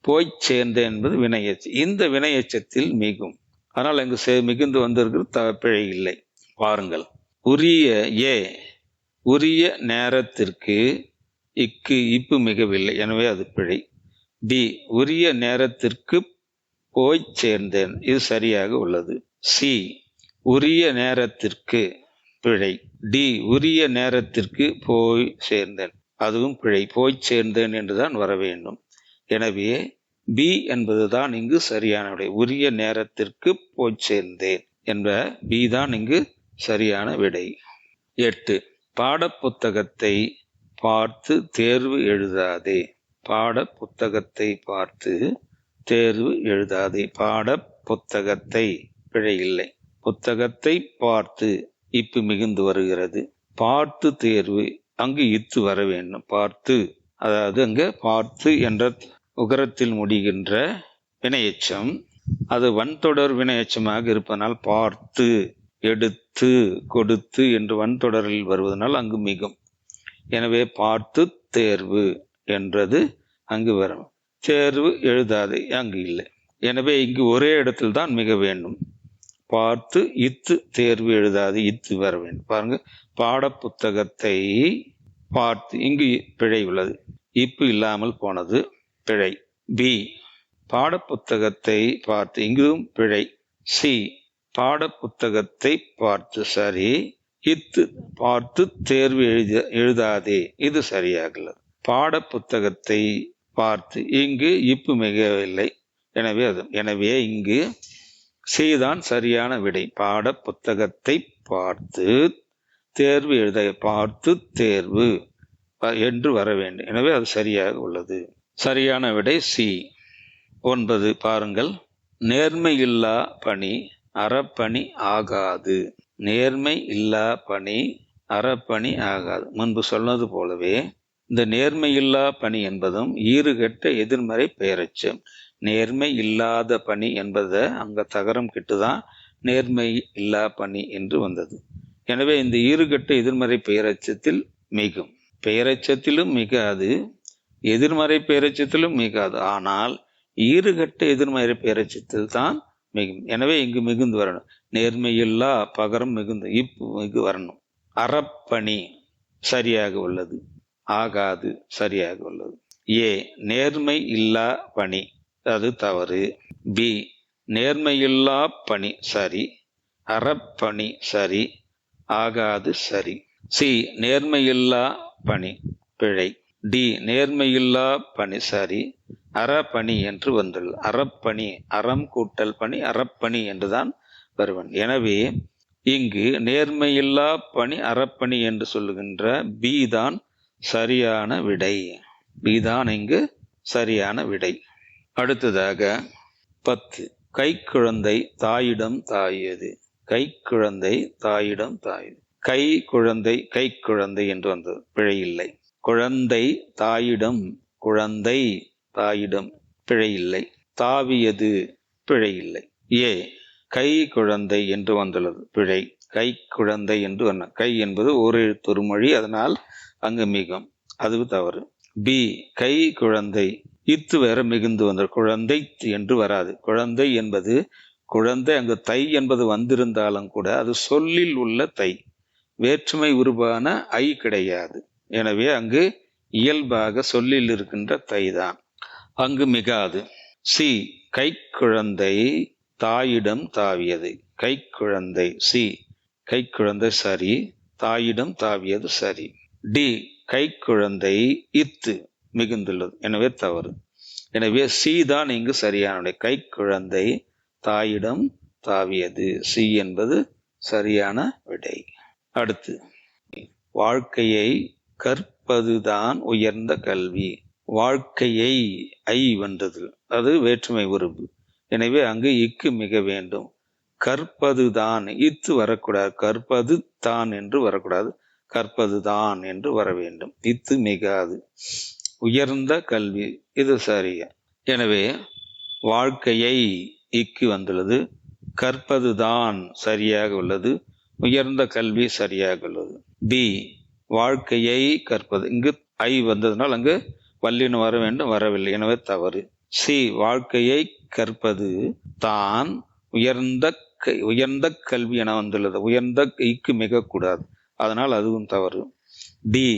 போய் சேர்ந்தேன் என்பது வினையெச்சம். இந்த வினையெச்சத்தில் மிகும். ஆனால் அங்கு மிகுந்து வந்திருக்கிறது, பிழை இல்லை. பாருங்கள், உரிய நேரத்திற்கு இப்பு மிகவில்லை, எனவே அது பிழை. டி, உரிய நேரத்திற்கு போய் சேர்ந்தேன், இது சரியாக உள்ளது. சி, உரிய நேரத்திற்கு, பிழை. டி, உரிய நேரத்திற்கு போய் சேர்ந்தேன், அதுவும் பிழை. போய் சேர்ந்தேன் என்றுதான் வர வேண்டும். எனவே பி என்பதுதான் இங்கு சரியான விடை. உரிய நேரத்திற்கு போய் சேர்ந்தேன் என்ற பி தான் இங்கு சரியான விடை. 8, பாடப்புத்தகத்தை பார்த்து தேர்வு எழுதாதே. பாட புத்தகத்தை பார்த்து தேர்வு எழுதாதே. பாட புத்தகத்தை, பிழை இல்லை. புத்தகத்தை பார்த்து, இப்பு மிகுந்து வருகிறது. பார்த்து தேர்வு, அங்கு இத்து வர வேண்டும். பார்த்து, அதாவது அங்க பார்த்து என்ற உகரத்தில் முடிகின்ற வினையெச்சம், அது வன்தொடர் வினையெச்சமாக இருப்பதனால் பார்த்து, எடுத்து, கொடுத்து என்று வன்தொடரில் வருவதனால் அங்கு மிகும். எனவே பார்த்து தேர்வு என்றது அங்கு வரும். தேர்வு எழுதாதே அங்கு இல்லை. எனவே இங்கு ஒரே இடத்தில் தான் மிக வேண்டும். பார்த்து இத்து தேர்வு எழுதாது, இத்து வர வேண்டும். பாருங்க, பாடப்புத்தகத்தை பார்த்து, இங்கு பிழை உள்ளது, இப்பு இல்லாமல் போனது, பிழை. பி, பாடப்புத்தகத்தை பார்த்து, இங்கும் பிழை. சி, பாடப்புத்தகத்தை பார்த்து, சரி. இத்து பார்த்து தேர்வு எழுதாதே, இது சரியாக. பாடப்புத்தகத்தை பார்த்து, இங்கு இப்பு மிகவில்லை, எனவே இங்கு சி தான் சரியான விடை. பாட புத்தகத்தை பார்த்து தேர்வு எழுத, பார்த்து தேர்வு என்று வர வேண்டும். எனவே அது சரியாக உள்ளது. சரியான விடை சி. 9, பாருங்கள். நேர்மை இல்லா பணி அறப்பணி ஆகாது. நேர்மை இல்லா பணி அறப்பணி ஆகாது. முன்பு சொன்னது போலவே இந்த நேர்மையில்லா பணி என்பதும் ஈறுகெட்ட எதிர்மறை பெயரெச்சம். நேர்மை இல்லாத பணி என்பதை அங்க தகரம் கிட்டுதான் நேர்மை இல்லா பணி என்று வந்தது. எனவே இந்த ஈறுகெட்ட எதிர்மறை பெயரெச்சத்தில் மிகும். பெயரெச்சத்திலும் மிகாது, எதிர்மறை பெயரெச்சத்திலும் மிகாது. ஆனால் ஈறுகெட்ட எதிர்மறை பெயரெச்சத்தில் தான் மிகும். எனவே இங்கு மிகுந்து வரணும். நேர்மையில்லா பகரம் மிகுந்து, மிகு வரணும். அறப்பணி சரியாக உள்ளது. ஆகாது சரியாக உள்ளது. ஏ, நேர்மை இல்லா பணி, அது தவறு. பி, நேர்மையில்லா பணி சரி. அறப்பணி சரி. ஆகாது சரி. சி, நேர்மையில்லா பணி பிழை. டி, நேர்மையில்லா பணி சரி. அறப்பணி என்று வந்துள்ளது. அறப்பணி, அறம் கூட்டல் பணி, அறப்பணி என்றுதான் வருவன். எனவே இங்கு நேர்மையில்லா பணி அறப்பணி என்று சொல்லுகின்ற பி தான் சரியான விடை. பி தான் இங்கு சரியான விடை. அடுத்ததாக 10, கைக்குழந்தை தாயிடம் தாயது. கைக்குழந்தை தாயிடம் தாயது. கைக்குழந்தை என்று வந்தது, பிழை இல்லை. குழந்தை தாயிடம், குழந்தை தாயிடம், பிழை இல்லை. தாவியது, பிழை இல்லை. ஏ, கை குழந்தை என்று வந்துள்ளது, பிழை. கை குழந்தை என்று வந்த, கை என்பது ஒரு எழுத்தொரு மொழி, அதனால் அங்கு மிகும், அது தவறு. பி, கை குழந்தை, இத்து வேற மிகுந்து வந்தது, குழந்தை என்று வராது. குழந்தை என்பது குழந்தை, அங்கு தை என்பது வந்திருந்தாலும் கூட அது சொல்லில் உள்ள தை, வேற்றுமை உருவான ஐ கிடையாது. எனவே அங்கு இயல்பாக சொல்லில் இருக்கின்ற தை தான், அங்கு மிகாது. சி, கை குழந்தை தாயிடம் தாவியது. கை குழந்தை சி, கை குழந்தை சரி. தாயிடம் தாவியது சரி. டி, கை குழந்தை இத்து மிகுந்துள்ளது, எனவே தவறு. எனவே சி தான் இங்கு சரியான. கை குழந்தை தாயிடம் தாவியது, சி என்பது சரியான விடை. அடுத்து, வாழ்க்கையை கற்பதுதான் உயர்ந்த கல்வி. வாழ்க்கையை ஐ வந்தது, அது வேற்றுமை உருவு. எனவே அங்கு இக்கு மிக வேண்டும். கற்பது தான், இத்து வரக்கூடாது. கற்பது தான் என்று வரக்கூடாது, கற்பது தான் என்று வர வேண்டும். இத்து மிகாது. உயர்ந்த கல்வி, இது சரியா. எனவே வாழ்க்கையை இக்கு வந்துள்ளது. கற்பது தான் சரியாக உள்ளது. உயர்ந்த கல்வி சரியாக உள்ளது. பி, வாழ்க்கையை கற்பது, இங்கு ஐ வந்ததுனால் அங்கு வல்லினம் வர வேண்டும், வரவில்லை, எனவே தவறு. சி, வாழ்க்கையை கற்பது தான் உயர்ந்த கல்வி என வந்துள்ளது. உயர்ந்த இக்கு மிக கூடாது, அதனால் அதுவும் தவறு. டி,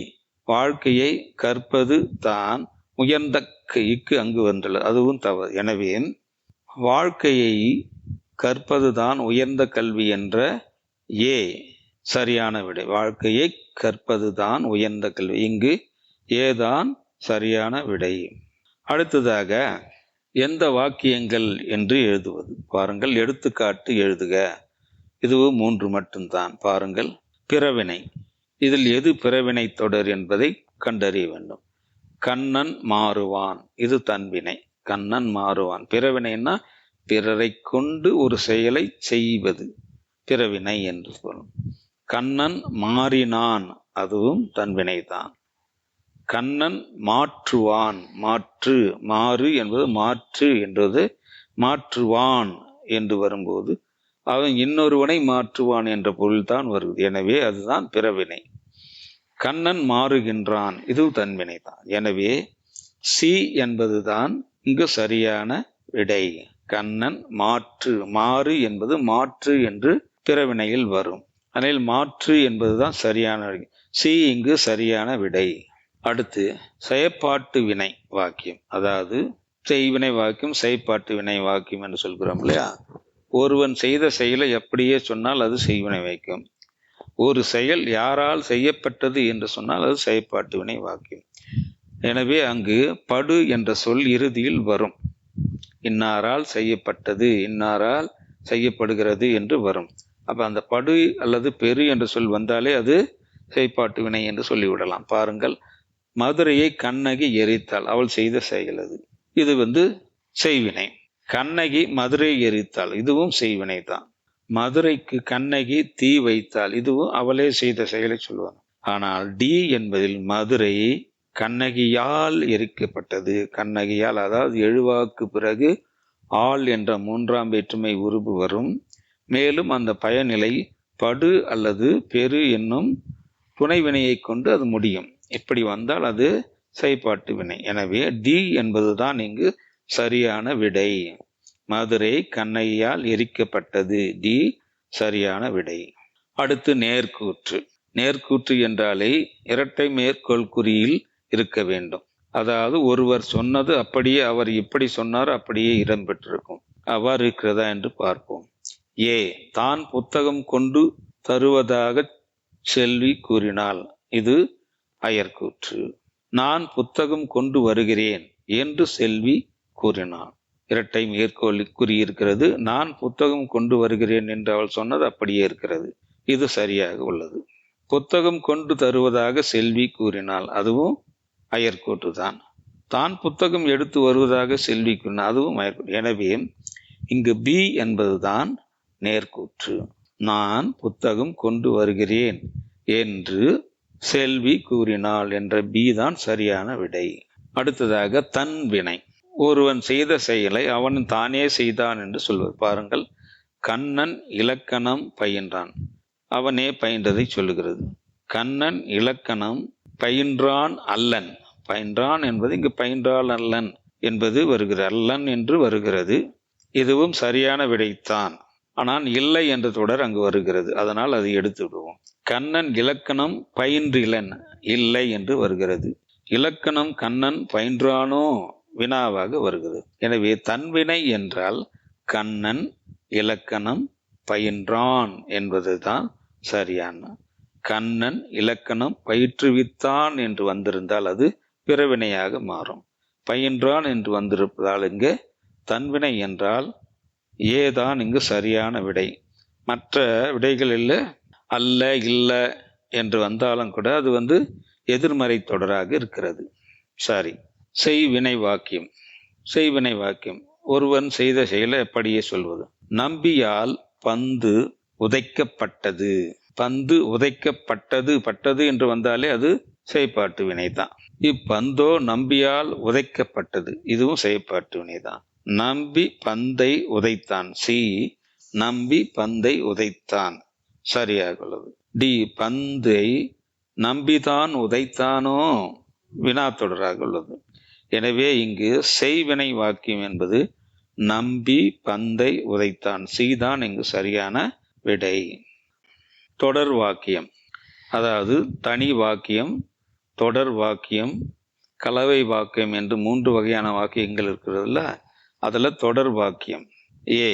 வாழ்க்கையை கற்பது தான் உயர்ந்த இக்கு அங்கு வந்துள்ளது, அதுவும் தவறு. எனவே வாழ்க்கையை கற்பது தான் உயர்ந்த கல்வி என்ற ஏ சரியான விடை. வாழ்க்கையை கற்பது தான் உயர்ந்த கல்வி, இங்கு ஏதான் சரியான விடை. அடுத்ததாக எந்த வாக்கியங்கள் என்று எழுதுவது. பாருங்கள், எடுத்துக்காட்டு எழுதுக. இதுவும் 3 மட்டும்தான். பாருங்கள், பிறவினை. இதில் எது பிறவினை தொடர் என்பதை கண்டறிய வேண்டும். கண்ணன் மாறுவான், இது தன்வினை. கண்ணன் மாறுவான். பிறவினைன்னா பிறரை கொண்டு ஒரு செயலை செய்வது பிறவினை என்று சொல்லும். கண்ணன் மாறினான், அதுவும் தன்வினை தான். கண்ணன் மாற்றுவான், மாற்று, மாறு என்பது மாற்று என்றது, மாற்றுவான் என்று வரும்போது அவன் இன்னொருவனை மாற்றுவான் என்ற பொருள்தான் வருவது. எனவே அதுதான் பிறவினை. கண்ணன் மாறுகின்றான், இது தன்வினை தான். எனவே சி என்பதுதான் இங்கு சரியான விடை. கண்ணன் மாற்று, மாறு என்பது மாற்று என்று பிறவினையில் வரும். அதில் மாற்று என்பதுதான் சரியான விடை. சி இங்கு சரியான விடை. அடுத்து செயற்பாட்டு வினை வாக்கியம், அதாவது செய்வினை வாக்கியம், செயற்பாட்டு வினை வாக்கியம் என்று சொல்கிறோம் இல்லையா. ஒருவன் செய்த செயலை அப்படியே சொன்னால் அது செய்வினை வாக்கியம். ஒரு செயல் யாரால் செய்யப்பட்டது என்று சொன்னால் அது செயற்பாட்டு வினை வாக்கியம். எனவே அங்கு படு என்ற சொல் இறுதியில் வரும். இன்னாரால் செய்யப்பட்டது, இன்னாரால் செய்யப்படுகிறது என்று வரும். அப்ப அந்த படு அல்லது பெரு என்ற சொல் வந்தாலே அது செயற்பாட்டு வினை என்று சொல்லிவிடலாம். பாருங்கள், மதுரையை கண்ணகி எரித்தாள், அவள் செய்த செயல் அது. இது செய்வினை. கண்ணகி மதுரையை எரித்தாள், இதுவும் செய்வினை தான். மதுரைக்கு கண்ணகி தீ வைத்தாள், இதுவும் அவளே செய்த செயலை சொல்லுவாங்க. ஆனால் டி என்பதில் மதுரை கண்ணகியால் எரிக்கப்பட்டது. கண்ணகியால், அதாவது எழுவாக்கு பிறகு ஆள் என்ற 3ஆம் வேற்றுமை உருபு வரும். மேலும் அந்த பயனிலை படு அல்லது பெரு என்னும் துணைவினையை கொண்டு அது முடியும். இப்படி வந்தால் அது செயற்பாட்டு வினை. எனவே டி என்பதுதான் இங்கு சரியான விடை. மதுரை கண்ணகியால் எரிக்கப்பட்டது, டி சரியான விடை. அடுத்து நேர்கூற்று. நேர்கூற்று என்றாலே இரட்டை மேற்கோள் குறியில் இருக்க வேண்டும். அதாவது ஒருவர் சொன்னது அப்படியே அவர் இப்படி சொன்னார் அப்படியே இடம்பெற்றிருக்கும். அவ்வாறு இருக்கிறதா என்று பார்ப்போம். ஏ, தான் புத்தகம் கொண்டு தருவதாக செல்வி கூறினாள், இது அயர்கூற்று. நான் புத்தகம் கொண்டு வருகிறேன் என்று செல்வி கூறினாள், இரட்டை மேற்கோள் கூறியிருக்கிறது. நான் புத்தகம் கொண்டு வருகிறேன் என்று அவள் சொன்னது அப்படியே இருக்கிறது, இது சரியாக உள்ளது. புத்தகம் கொண்டு தருவதாக செல்வி கூறினாள், அதுவும் அயர்கூற்று தான். தான் புத்தகம் எடுத்து வருவதாக செல்வி கூறினாள், அதுவும் அயர்கூற்று. எனவே இங்கு பி என்பதுதான் நேர்கூற்று. நான் புத்தகம் கொண்டு வருகிறேன் என்று செல்வி கூறினாள் என்ற பி தான் சரியான விடை. அடுத்ததாக தன் வினை. ஒருவன் செய்த செயலை அவன் தானே செய்தான் என்று சொல்வது. பாருங்கள், கண்ணன் இலக்கணம் பயின்றான், அவனே பயின்றதை சொல்லுகிறது. கண்ணன் இலக்கணம் பயின்றான் அல்லன். பயின்றான் என்பது இங்கு பயின்றான் அல்லன் என்பது வருகிறது, அல்லன் என்று வருகிறது. இதுவும் சரியான விடைத்தான். ஆனால் இல்லை என்ற தொடர் அங்கு வருகிறது, அதனால் அதை எடுத்து விடுவோம். கண்ணன் இலக்கணம் பயின்றிலன், இல்லை என்று வருகிறது. இலக்கணம் கண்ணன் பயின்றானோ வினாவாக வருகிறது. எனவே தன்வினை என்றால் கண்ணன் இலக்கணம் பயின்றான் என்பதுதான் சரியான. கண்ணன் இலக்கணம் பயிற்றுவித்தான் என்று வந்திருந்தால் அது பிறவினையாக மாறும். பயின்றான் என்று வந்திருப்பதால் இங்கு தன்வினை என்றால் ஏதான் இங்கு சரியான விடை. மற்ற விடைகளில் அல்ல இல்ல என்று வந்தாலும் கூட அது எதிர்மறை தொடராக இருக்கிறது. சரி, செய்வினை வாக்கியம். செய்வினை வாக்கியம் ஒருவன் செய்த செயலை அப்படியே சொல்வது. நம்பியால் பந்து உதைக்கப்பட்டது. பந்து உதைக்கப்பட்டது, பட்டது என்று வந்தாலே அது செயற்பாட்டு வினைதான். இப்பந்தோ நம்பியால் உதைக்கப்பட்டது, இதுவும் செயற்பாட்டு வினைதான். நம்பி பந்தை உதைத்தான், சி நம்பி பந்தை உதைத்தான் சரியாக உள்ளது. டி பந்தை நம்பிதான் உதைத்தானோ வினா தொடராக உள்ளது. எனவே இங்கு செய்வினை வாக்கியம் என்பது நம்பி பந்தை உதைத்தான், சி தான் இங்கு சரியான விடை. தொடர் வாக்கியம், அதாவது தனி வாக்கியம் தொடர் வாக்கியம், கலவை வாக்கியம் என்று 3 வகையான வாக்கியங்கள் இருக்கிறதுல, அதுல தொடர் வாக்கியம். ஏ,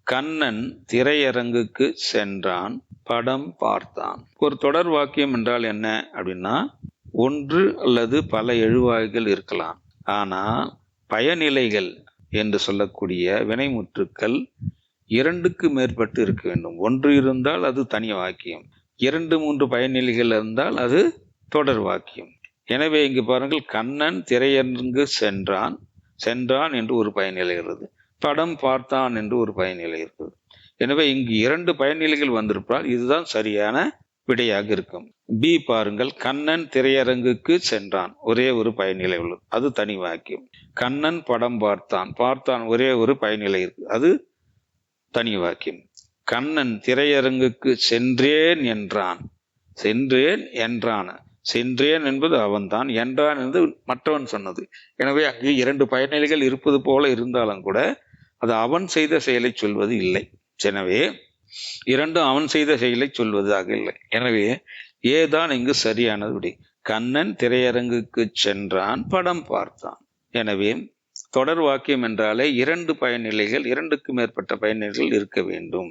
கண்ணன் திரையரங்குக்கு சென்றான், படம் பார்த்தான். ஒரு தொடர் வாக்கியம் என்றால் என்ன அப்படின்னா, ஒன்று அல்லது பல எழுவாய்கள் இருக்கலாம். ஆனால் பயனிலைகள் என்று சொல்லக்கூடிய வினைமுற்றுக்கள் 2க்கு மேற்பட்டு இருக்க வேண்டும். ஒன்று இருந்தால் அது தனி வாக்கியம், 2, 3 பயனிலைகள் இருந்தால் அது தொடர் வாக்கியம். எனவே இங்கு பாருங்கள், கண்ணன் திரையரங்கு சென்றான், சென்றான் என்று ஒரு பயனிலை இருக்கிறது, படம் பார்த்தான் என்று ஒரு பயனிலை இருக்கிறது. எனவே இங்கு 2 பயனிலைகள் வந்திருப்பால் இதுதான் சரியான விடையாக இருக்கும். பி பாருங்கள், கண்ணன் திரையரங்குக்கு சென்றான், ஒரே ஒரு பயனிலை உள்ளது, அது தனி வாக்கியம். கண்ணன் படம் பார்த்தான், பார்த்தான் ஒரே ஒரு பயனிலை இருக்கு, அது தனி வாக்கியம். கண்ணன் திரையரங்குக்கு சென்றேன் என்றான், சென்றேன் என்றான், சென்றேன் என்பது அவன்தான், என்றான் என்பது மற்றவன் சொன்னது. எனவே அங்கு 2 பயனிலைகள் இருப்பது போல இருந்தாலும் கூட அது அவன் செய்த செயலை சொல்வது இல்லை. எனவே 2 அவன் செய்த செயலை சொல்வதாக இல்லை. எனவே ஏதான் இங்கு சரியானது விடை. கண்ணன் திரையரங்குக்கு சென்றான், படம் பார்த்தான். எனவே தொடர் வாக்கியம் என்றாலே 2 பயனிலைகள், 2க்கு மேற்பட்ட பயனிலைகள் இருக்க வேண்டும்.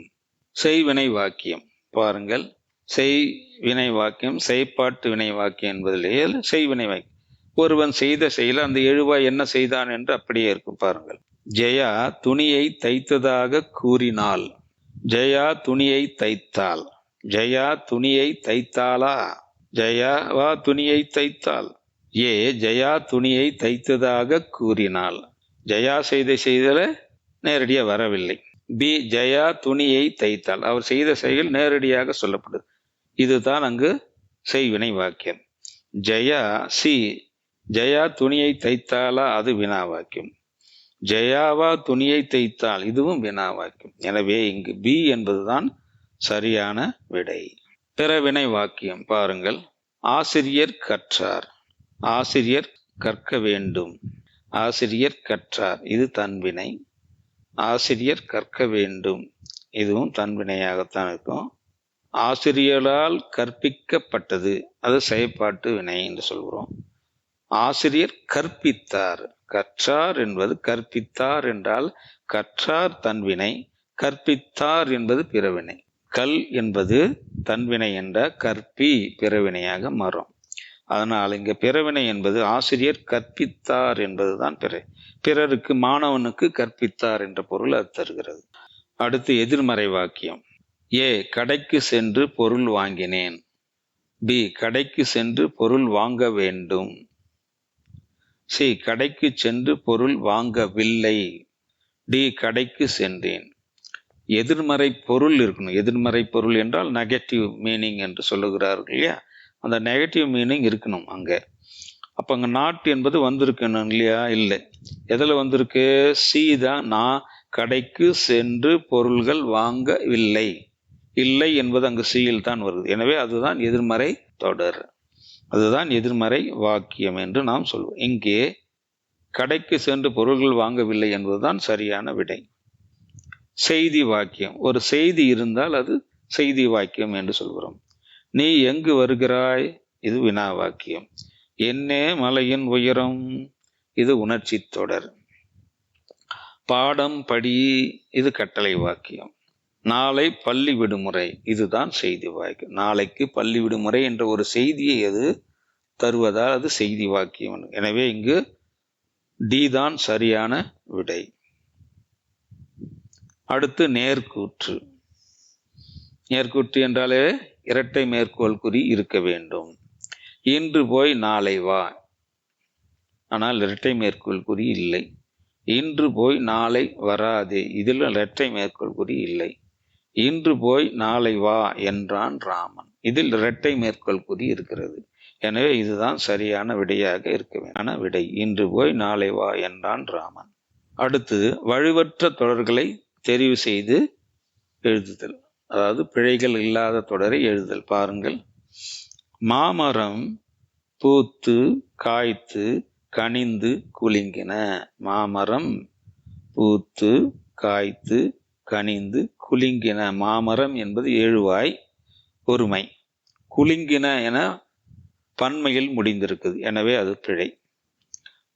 செய்வினை வாக்கியம் பாருங்கள், செய்வினை வாக்கியம், செய்பாட்டு வினை வாக்கியம் என்பதிலேயே செய்வினை வாக்கியம். ஒருவன் செய்த செயல், அந்த எழுவாய் என்ன செய்தான் என்று அப்படியே இருக்கும். பாருங்கள், ஜெயா துணியை தைத்ததாக கூறினாள், ஜெயா துணியை தைத்தாள், ஜெயா துணியை தைத்தாளா, ஜெயாவா துணியை தைத்தாள். ஏ, ஜெயா துணியை தைத்ததாக கூறினாள், ஜெயா செய்த செய்தல நேரடியாக வரவில்லை. பி, ஜெயா துணியை தைத்தாள், அவர் செய்த செயல் நேரடியாக சொல்லப்படுது, இதுதான் அங்கு செய்வினை வாக்கியம். ஜெயா, சி, ஜெயா துணியை தைத்தாளா, அது வினா வாக்கியம். ஜெயாவா துணியை தைத்தாள், இதுவும் வினா வாக்கியம். எனவே இங்கு பி என்பதுதான் சரியான விடை. பிறவினை வாக்கியம் பாருங்கள், ஆசிரியர் கற்றார், ஆசிரியர் கற்க வேண்டும், ஆசிரியர் கற்றார், இது தன்வினை. ஆசிரியர் கற்க வேண்டும், இதுவும் தன்வினையாகத்தான் இருக்கும். ஆசிரியரால் கற்பிக்கப்பட்டது, அது செயற்பாட்டு வினை என்று சொல்கிறோம். ஆசிரியர் கற்பித்தார், கற்றார் என்பது கற்பித்தார் என்றால் கற்றார் தன்வினை, கற்பித்தார் என்பது பிறவினை. கல் என்பது தன்வினை என்ற கற்பி பிறவினையாக மாறும். அதனால் இங்க பிறவினை என்பது ஆசிரியர் கற்பித்தார் என்பதுதான் பிறருக்கு, மாணவனுக்கு கற்பித்தார் என்ற பொருள் அது தருகிறது. அடுத்து எதிர்மறை வாக்கியம். ஏ, கடைக்கு சென்று பொருள் வாங்கினேன். பி, கடைக்கு சென்று பொருள் வாங்க வேண்டும். சி, கடைக்கு சென்று பொருள் வாங்கவில்லை. டி, கடைக்கு சென்றேன். எதிர்மறை பொருள் இருக்கணும். எதிர்மறை பொருள் என்றால் நெகட்டிவ் மீனிங் என்று சொல்லுகிறார்கள் இல்லையா, அந்த நெகட்டிவ் மீனிங் இருக்கணும் அங்க. அப்ப அங்க நாட் என்பது வந்திருக்கணும் இல்லையா, இல்லை. எதுல வந்திருக்கு? சி தான். நான் கடைக்கு சென்று பொருள்கள் வாங்கவில்லை, இல்லை என்பது அங்கு சியில் தான் வருது. எனவே அதுதான் எதிர்மறை தொடர், அதுதான் எதிர்மறை வாக்கியம் என்று நாம் சொல்வோம். இங்கே கடைக்கு சென்று பொருள்கள் வாங்கவில்லை என்பதுதான் சரியான விடை. செய்தி வாக்கியம், ஒரு செய்தி இருந்தால் அது செய்தி வாக்கியம் என்று சொல்கிறோம். நீ எங்கு வருகிறாய், இது வினா வாக்கியம். என்னே மலையின் உயரம், இது உணர்ச்சி தொடர். பாடம் படி, இது கட்டளை வாக்கியம். நாளை பள்ளி விடுமுறை, இதுதான் செய்தி வாக்கியம். நாளைக்கு பள்ளி விடுமுறை என்ற ஒரு செய்தியை அது தருவதால் அது செய்தி வாக்கியம். எனவே இங்கு டி தான் சரியான விடை. அடுத்து நேர்கூற்று. நேர்கூற்று என்றாலே இரட்டை மேற்கோள் குறி இருக்க வேண்டும். இன்று போய் நாளை வா, ஆனால் இரட்டை மேற்கோள் குறி இல்லை. இன்று போய் நாளை வராதே, இதில் இரட்டை மேற்கோள் குறி இல்லை. இன்று போய் நாளை வா என்றான் ராமன், இதில் இரட்டை மேற்கோள் குறி இருக்கிறது. எனவே இதுதான் சரியான விடையாக இருக்க வேண்டும். விடை இன்று போய் நாளை வா என்றான் ராமன். அடுத்து வலுவற்ற தொடர்களை தெரிவு செய்து எழுதுதல், அதாவது பிழைகள் இல்லாத தொடரை எழுதுதல். பாருங்கள், மாமரம் பூத்து காய்த்து கனிந்து குலுங்கின. மாமரம் பூத்து காய்த்து கனிந்து குலுங்கின. மாமரம் என்பது எழுவாய் ஒருமை. குலுங்கின என பன்மையில் முடிந்திருக்குது, எனவே அது பிழை.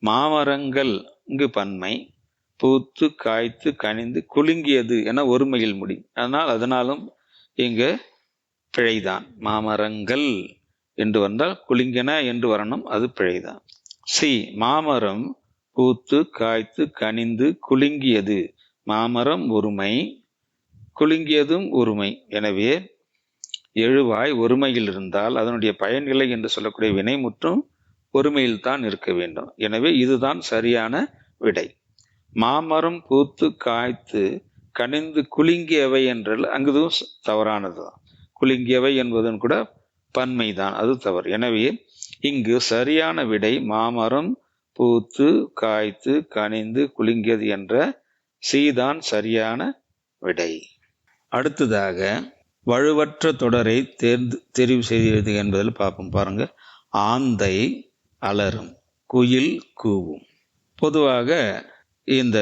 மாமரங்கள் இங்கு பன்மை, பூத்து காய்த்து கனிந்து குலுங்கியது என ஒருமையில் முடியும். அதனாலும் இங்கு பிழைதான். மாமரங்கள் என்று வந்தால் குலுங்கின என்று வரணும், அது பிழைதான். சி, மாமரம் பூத்து காய்த்து கனிந்து குலுங்கியது. மாமரம் ஒருமை, குலுங்கியதும் ஒருமை. எனவே எழுவாய் ஒருமையில் இருந்தால் அதனுடைய பயனில்லை என்று சொல்லக்கூடிய வினைமுற்றும் ஒருமையில் தான் இருக்க வேண்டும். எனவே இதுதான் சரியான விடை. மாமரம் பூத்து காய்த்து கனிந்து குலுங்கியவை என்றால் அங்குதும் தவறானதுதான். குலுங்கியவை என்பதும் கூட பன்மைதான், அது தவறு. எனவே இங்கு சரியான விடை மாமரம் பூத்து காய்த்து கனிந்து குலுங்கியது என்ற சீதான் சரியான விடை. அடுத்ததாக வலுவற்ற தொடரை தெரிவு செய்து என்பதில் பார்ப்போம். பாருங்க, ஆந்தை அலறும், குயில் கூவும். பொதுவாக இந்த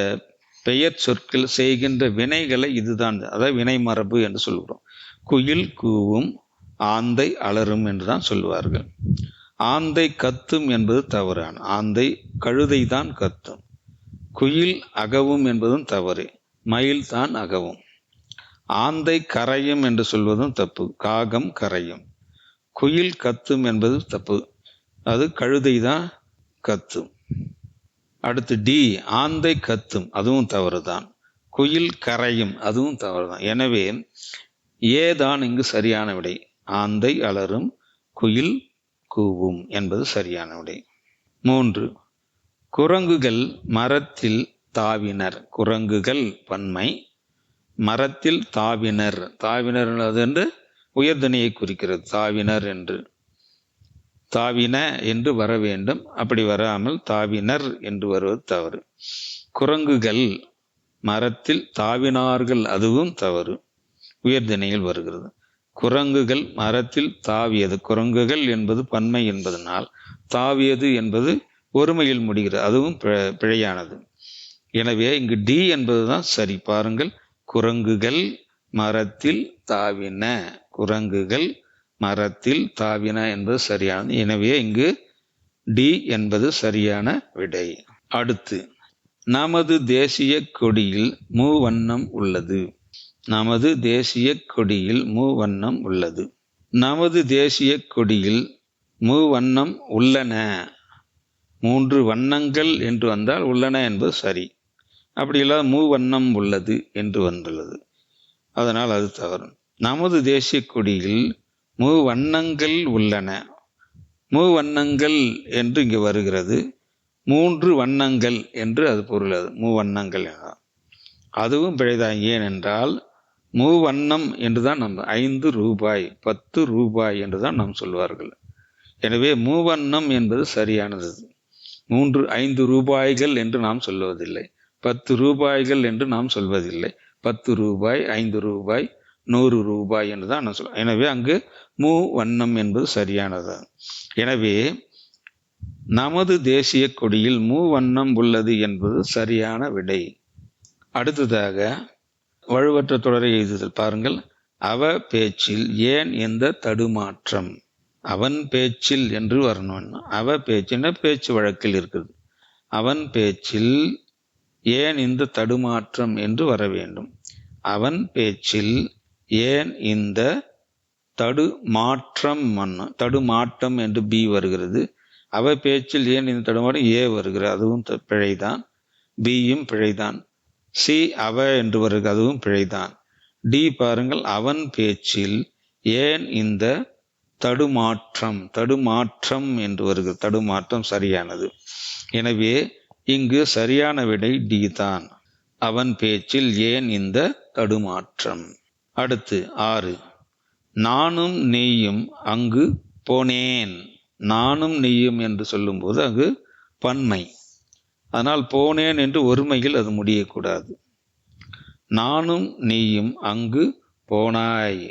பெயர் சொற்கள் செய்கின்ற வினைகளை இதுதான், அதாவது வினை மரபு என்று சொல்கிறோம். குயில் கூவும், ஆந்தை அலறும் என்றுதான் சொல்லுவார்கள். ஆந்தை கத்தும் என்பது தவறான. ஆந்தை கழுதை தான் கத்தும். குயில் அகவும் என்பதும் தவறு, மயில் தான் அகவும். ஆந்தை கரையும் என்று சொல்வதும் தப்பு, காகம் கரையும். குயில் கத்தும் என்பது தப்பு, அது கழுதை தான் கத்தும். அடுத்து டி, ஆந்தை கத்தும், அதுவும் தவறுதான். குயில் கரையும், அதுவும் தவறுதான். எனவே ஏதான் இங்கு சரியான விடை. ஆந்தை அலறும், குயில் கூவும் என்பது சரியான விடை. 3, குரங்குகள் மரத்தில் தாவினர். குரங்குகள் பன்மை, மரத்தில் தாவினர். தாவினர் என்று உயர்தனியை குறிக்கிறது. தாவினர் என்று, தாவின என்று வர வேண்டும், அப்படி வராமல் தாவினர் என்று வருவது தவறு. குரங்குகள் மரத்தில் தாவினார்கள், அதுவும் தவறு, உயர்திணையில் வருகிறது. குரங்குகள் மரத்தில் தாவியது. குரங்குகள் என்பது பன்மை என்பதனால் தாவியது என்பது ஒருமையில் முடிகிறது, அதுவும் பிழையானது. எனவே இங்கு டி என்பதுதான் சரி. பாருங்கள், குரங்குகள் மரத்தில் தாவின, குரங்குகள் மரத்தில் தாவின என்பது சரியானது. எனவே இங்கு டி என்பது சரியான விடை. அடுத்து, நமது தேசிய கொடியில் மூவண்ணம் உள்ளது. நமது தேசிய கொடியில் மூவண்ணம் உள்ளது. நமது தேசிய கொடியில் மூவண்ணம் உள்ளன. 3 வண்ணங்கள் என்று வந்தால் உள்ளன என்பது சரி. அப்படி இல்லாத மூவண்ணம் உள்ளது என்று வந்துள்ளது, அதனால் அது தவறு. நமது தேசிய கொடியில் மூவண்ணங்கள் உள்ளன. மூவண்ணங்கள் என்று இங்கு வருகிறது, 3 வண்ணங்கள் என்று அது பொருள். அது மூவண்ணங்கள் என்றால் அதுவும் பிழைதான். ஏனென்றால் மூவண்ணம் என்றுதான் நம்ம 5 ரூபாய் 10 ரூபாய் என்றுதான் நாம் சொல்வார்கள். எனவே மூவண்ணம் என்பது சரியானது. 3 5 ரூபாய்கள் என்று நாம் சொல்வதில்லை, 10 ரூபாய்கள் என்று நாம் சொல்வதில்லை. 10 ரூபாய், 5 ரூபாய், 100 ரூபாய் என்று தான் நான் சொல்லுவேன். எனவே அங்கு மூவண்ணம் என்பது சரியானது. எனவே நமது தேசிய கொடியில் மூவண்ணம் உள்ளது என்பது சரியான விடை. அடுத்ததாக வலுவற்ற தொடரை எழுதுதல். பாருங்கள், அவ பேச்சில் ஏன் இந்த தடுமாற்றம். அவன் பேச்சில் என்று வரணும். அவ பேச்சின பேச்சு வழக்கில் இருக்குது. அவன் பேச்சில் ஏன் இந்த தடுமாற்றம் என்று வர வேண்டும். அவன் பேச்சில் ஏன் இந்த தடுமாற்றம், தடுமாட்டம் என்று பி வருகிறது. அவ பேச்சில் ஏன் இந்த தடுமாற்றம் ஏ வருகிறது, அதுவும் பிழைதான். பியும் பிழைதான். சி, அவ என்று வருகிறது, அதுவும் பிழைதான். டி பாருங்கள், அவன் பேச்சில் ஏன் இந்த தடுமாற்றம், தடுமாற்றம் என்று வருகிறது, தடுமாற்றம் சரியானது. எனவே இங்கு சரியான விடை டி தான். அவன் பேச்சில் ஏன் இந்த தடுமாற்றம். அடுத்து 6, நானும் நீயும் அங்கு போனேன். நானும் நீயும் என்று சொல்லும்போது அங்கு பன்மை, அதனால் போனேன் என்று ஒருமையில் அது முடியக்கூடாது. நானும் நீயும் அங்கு போனாய்,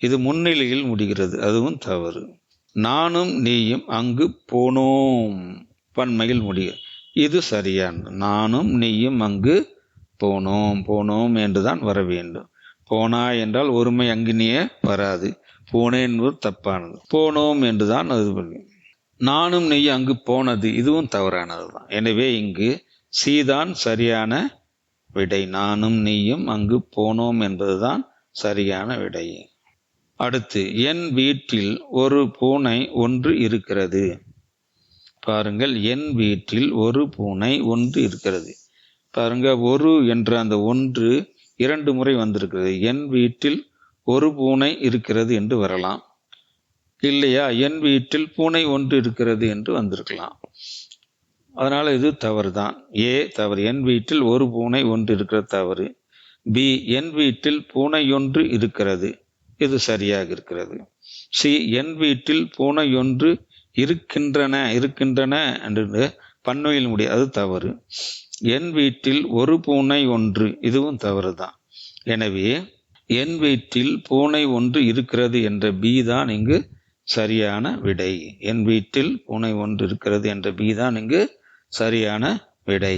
இது முன்னிலையில் முடிகிறது, அதுவும் தவறு. நானும் நீயும் அங்கு போனோம், பன்மையில் முடிகிறது, இது சரியானது. நானும் நீயும் அங்கு போனோம், போனோம் என்றுதான் வர வேண்டும். போனாய் என்றால் ஒருமை அங்கினியே வராது. போனேன் என்பது தப்பானது. போனோம் என்றுதான் அது. நானும் நெய் அங்கு போனது, இதுவும் தவறானது தான். எனவே இங்கு சி தான் சரியான விடை. நானும் நெய்யும் அங்கு போனோம் என்பதுதான் சரியான விடை. அடுத்து, என் வீட்டில் ஒரு பூனை ஒன்று இருக்கிறது. பாருங்கள், என் வீட்டில் ஒரு பூனை ஒன்று இருக்கிறது. பாருங்க, ஒரு என்ற அந்த ஒன்று 2 முறை வந்திருக்கிறது. என் வீட்டில் ஒரு பூனை இருக்கிறது என்று வரலாம், இல்லையா என் வீட்டில் பூனை ஒன்று இருக்கிறது என்று வந்திருக்கலாம். அதனால இது தவறு தான். ஏ தவறு. என் வீட்டில் ஒரு பூனை ஒன்று இருக்கிறது தவறு. பி, என் வீட்டில் பூனையொன்று இருக்கிறது, இது சரியாக இருக்கிறது. சி, என் வீட்டில் பூனையொன்று இருக்கின்றன என்று பன்மையில் முடியும், அது தவறு. என் வீட்டில் ஒரு பூனை ஒன்று, இதுவும் தவறு தான். எனவே என் வீட்டில் பூனை ஒன்று இருக்கிறது என்ற பி தான் இங்கு சரியான விடை. என் வீட்டில் பூனை ஒன்று இருக்கிறது என்ற பி தான் இங்கு சரியான விடை.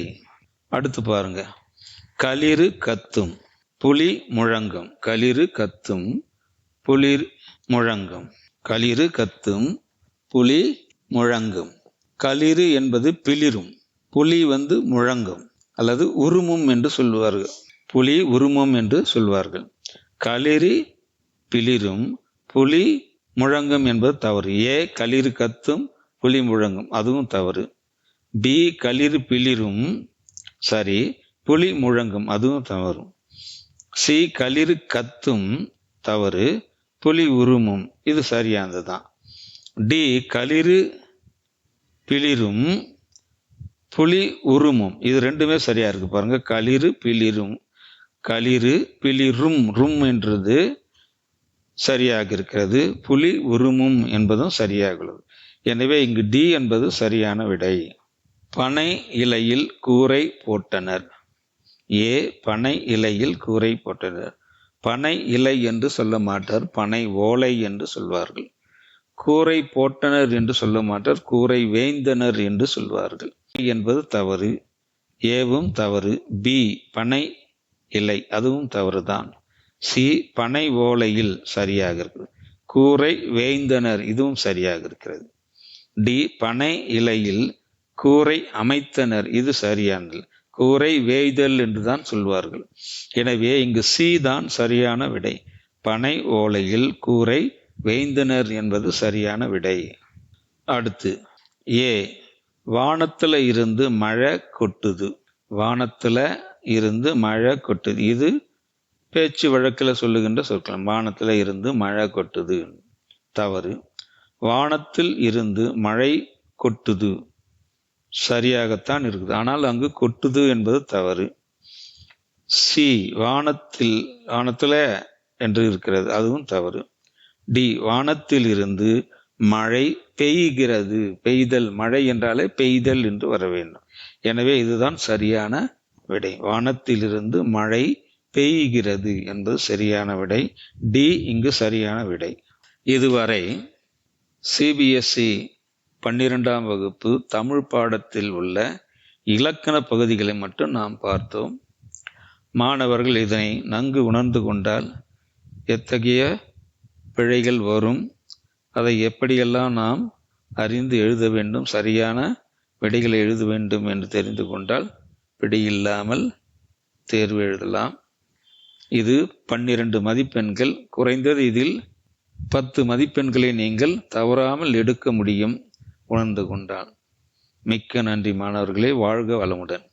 அடுத்து பாருங்க, களிறு கத்தும் புலி முழங்கும். களிறு கத்தும் புலி முழங்கும். களிறு கத்தும் புலி முழங்கும். களிறு என்பது பிளிரும், புலி முழங்கும் அல்லது உருமும் என்று சொல்வார்கள். புலி உருமும் என்று சொல்வார்கள். களிறு பிளிரும் புலி முழங்கும் என்பது தவறு. ஏ, களிறு கத்தும் புலி முழங்கும், அதுவும் தவறு. பி, களிறு பிளிரும் சரி, புலி முழங்கும், அதுவும் தவறு. சி, களிறு கத்தும் தவறு, புலி உருமும், இது சரியானது தான். டி, களிறு பிளிரும் புலி உருமும், இது ரெண்டுமே சரியா இருக்கு. பாருங்க, களிறு பிளிரும், களிறு பிளிரும் ரும் என்றது சரியாக இருக்கிறது, புலி உருமும் என்பதும் சரியாக உள்ளது. எனவே இங்கு டி என்பது சரியான விடை. பனை இலையில் கூரை போட்டனர். ஏ, பனை இலையில் கூரை போட்டனர். பனை இலை என்று சொல்ல மாட்டார், பனை ஓலை என்று சொல்வார்கள். கூரை போட்டனர் என்று சொல்ல மாட்டார், கூரை வேய்ந்தனர் என்று சொல்வார்கள் என்பது தவறு. ஏவும் தவறு. பி, பனை இலை, அதுவும் தவறுதான். சி, பனை ஓலையில் சரியாக இருக்கிறது. கூரை வேய்ந்தனர், இதுவும் சரியாக இருக்கிறது. டி, பனை இலையில் கூரை அமைத்தனர், இது சரியானது. கூரை வேய்தல் என்றுதான் சொல்வார்கள். எனவே இங்கு சி தான் சரியான விடை. பனை ஓலையில் கூரை வேய்ந்தனர் என்பது சரியான விடை. அடுத்து, ஏ, வானத்துல இருந்து மழை கொட்டுது. வானத்துல இருந்து மழை கொட்டுது, இது பேச்சு வழக்கில் சொல்லுகின்ற சொற்கள். வானத்துல இருந்து மழை கொட்டுது தவறு. வானத்தில் இருந்து மழை கொட்டுது சரியாகத்தான் இருக்குது, ஆனால் அங்கு கொட்டுது என்பது தவறு. சி, வானத்துல என்று இருக்கிறது, அதுவும் தவறு. டி, வானத்தில் இருந்து மழை பெய்கிறது. பெய்தல், மழை என்றாலே பெய்தல் என்று வர வேண்டும். எனவே இதுதான் சரியான விடை. வானத்திலிருந்து மழை பெய்கிறது என்பது சரியான விடை. டி இங்கு சரியான விடை. இதுவரை சிபிஎஸ்இ 12ஆம் வகுப்பு தமிழ் பாடத்தில் உள்ள இலக்கண பகுதிகளை மட்டும் நாம் பார்த்தோம். மாணவர்கள் இதனை நன்கு உணர்ந்து கொண்டால் எத்தகைய பிழைகள் வரும், அதை எப்படியெல்லாம் நாம் அறிந்து எழுத வேண்டும், சரியான விடைகளை எழுத வேண்டும் என்று தெரிந்து கொண்டால் பிழையில்லாமல் தேர்வு எழுதலாம். இது 12 மதிப்பெண்கள். குறைந்தது இதில் 10 மதிப்பெண்களை நீங்கள் தவறாமல் எடுக்க முடியும் உணர்ந்து கொண்டால். மிக்க நன்றி மாணவர்களே. வாழ்க வளமுடன்.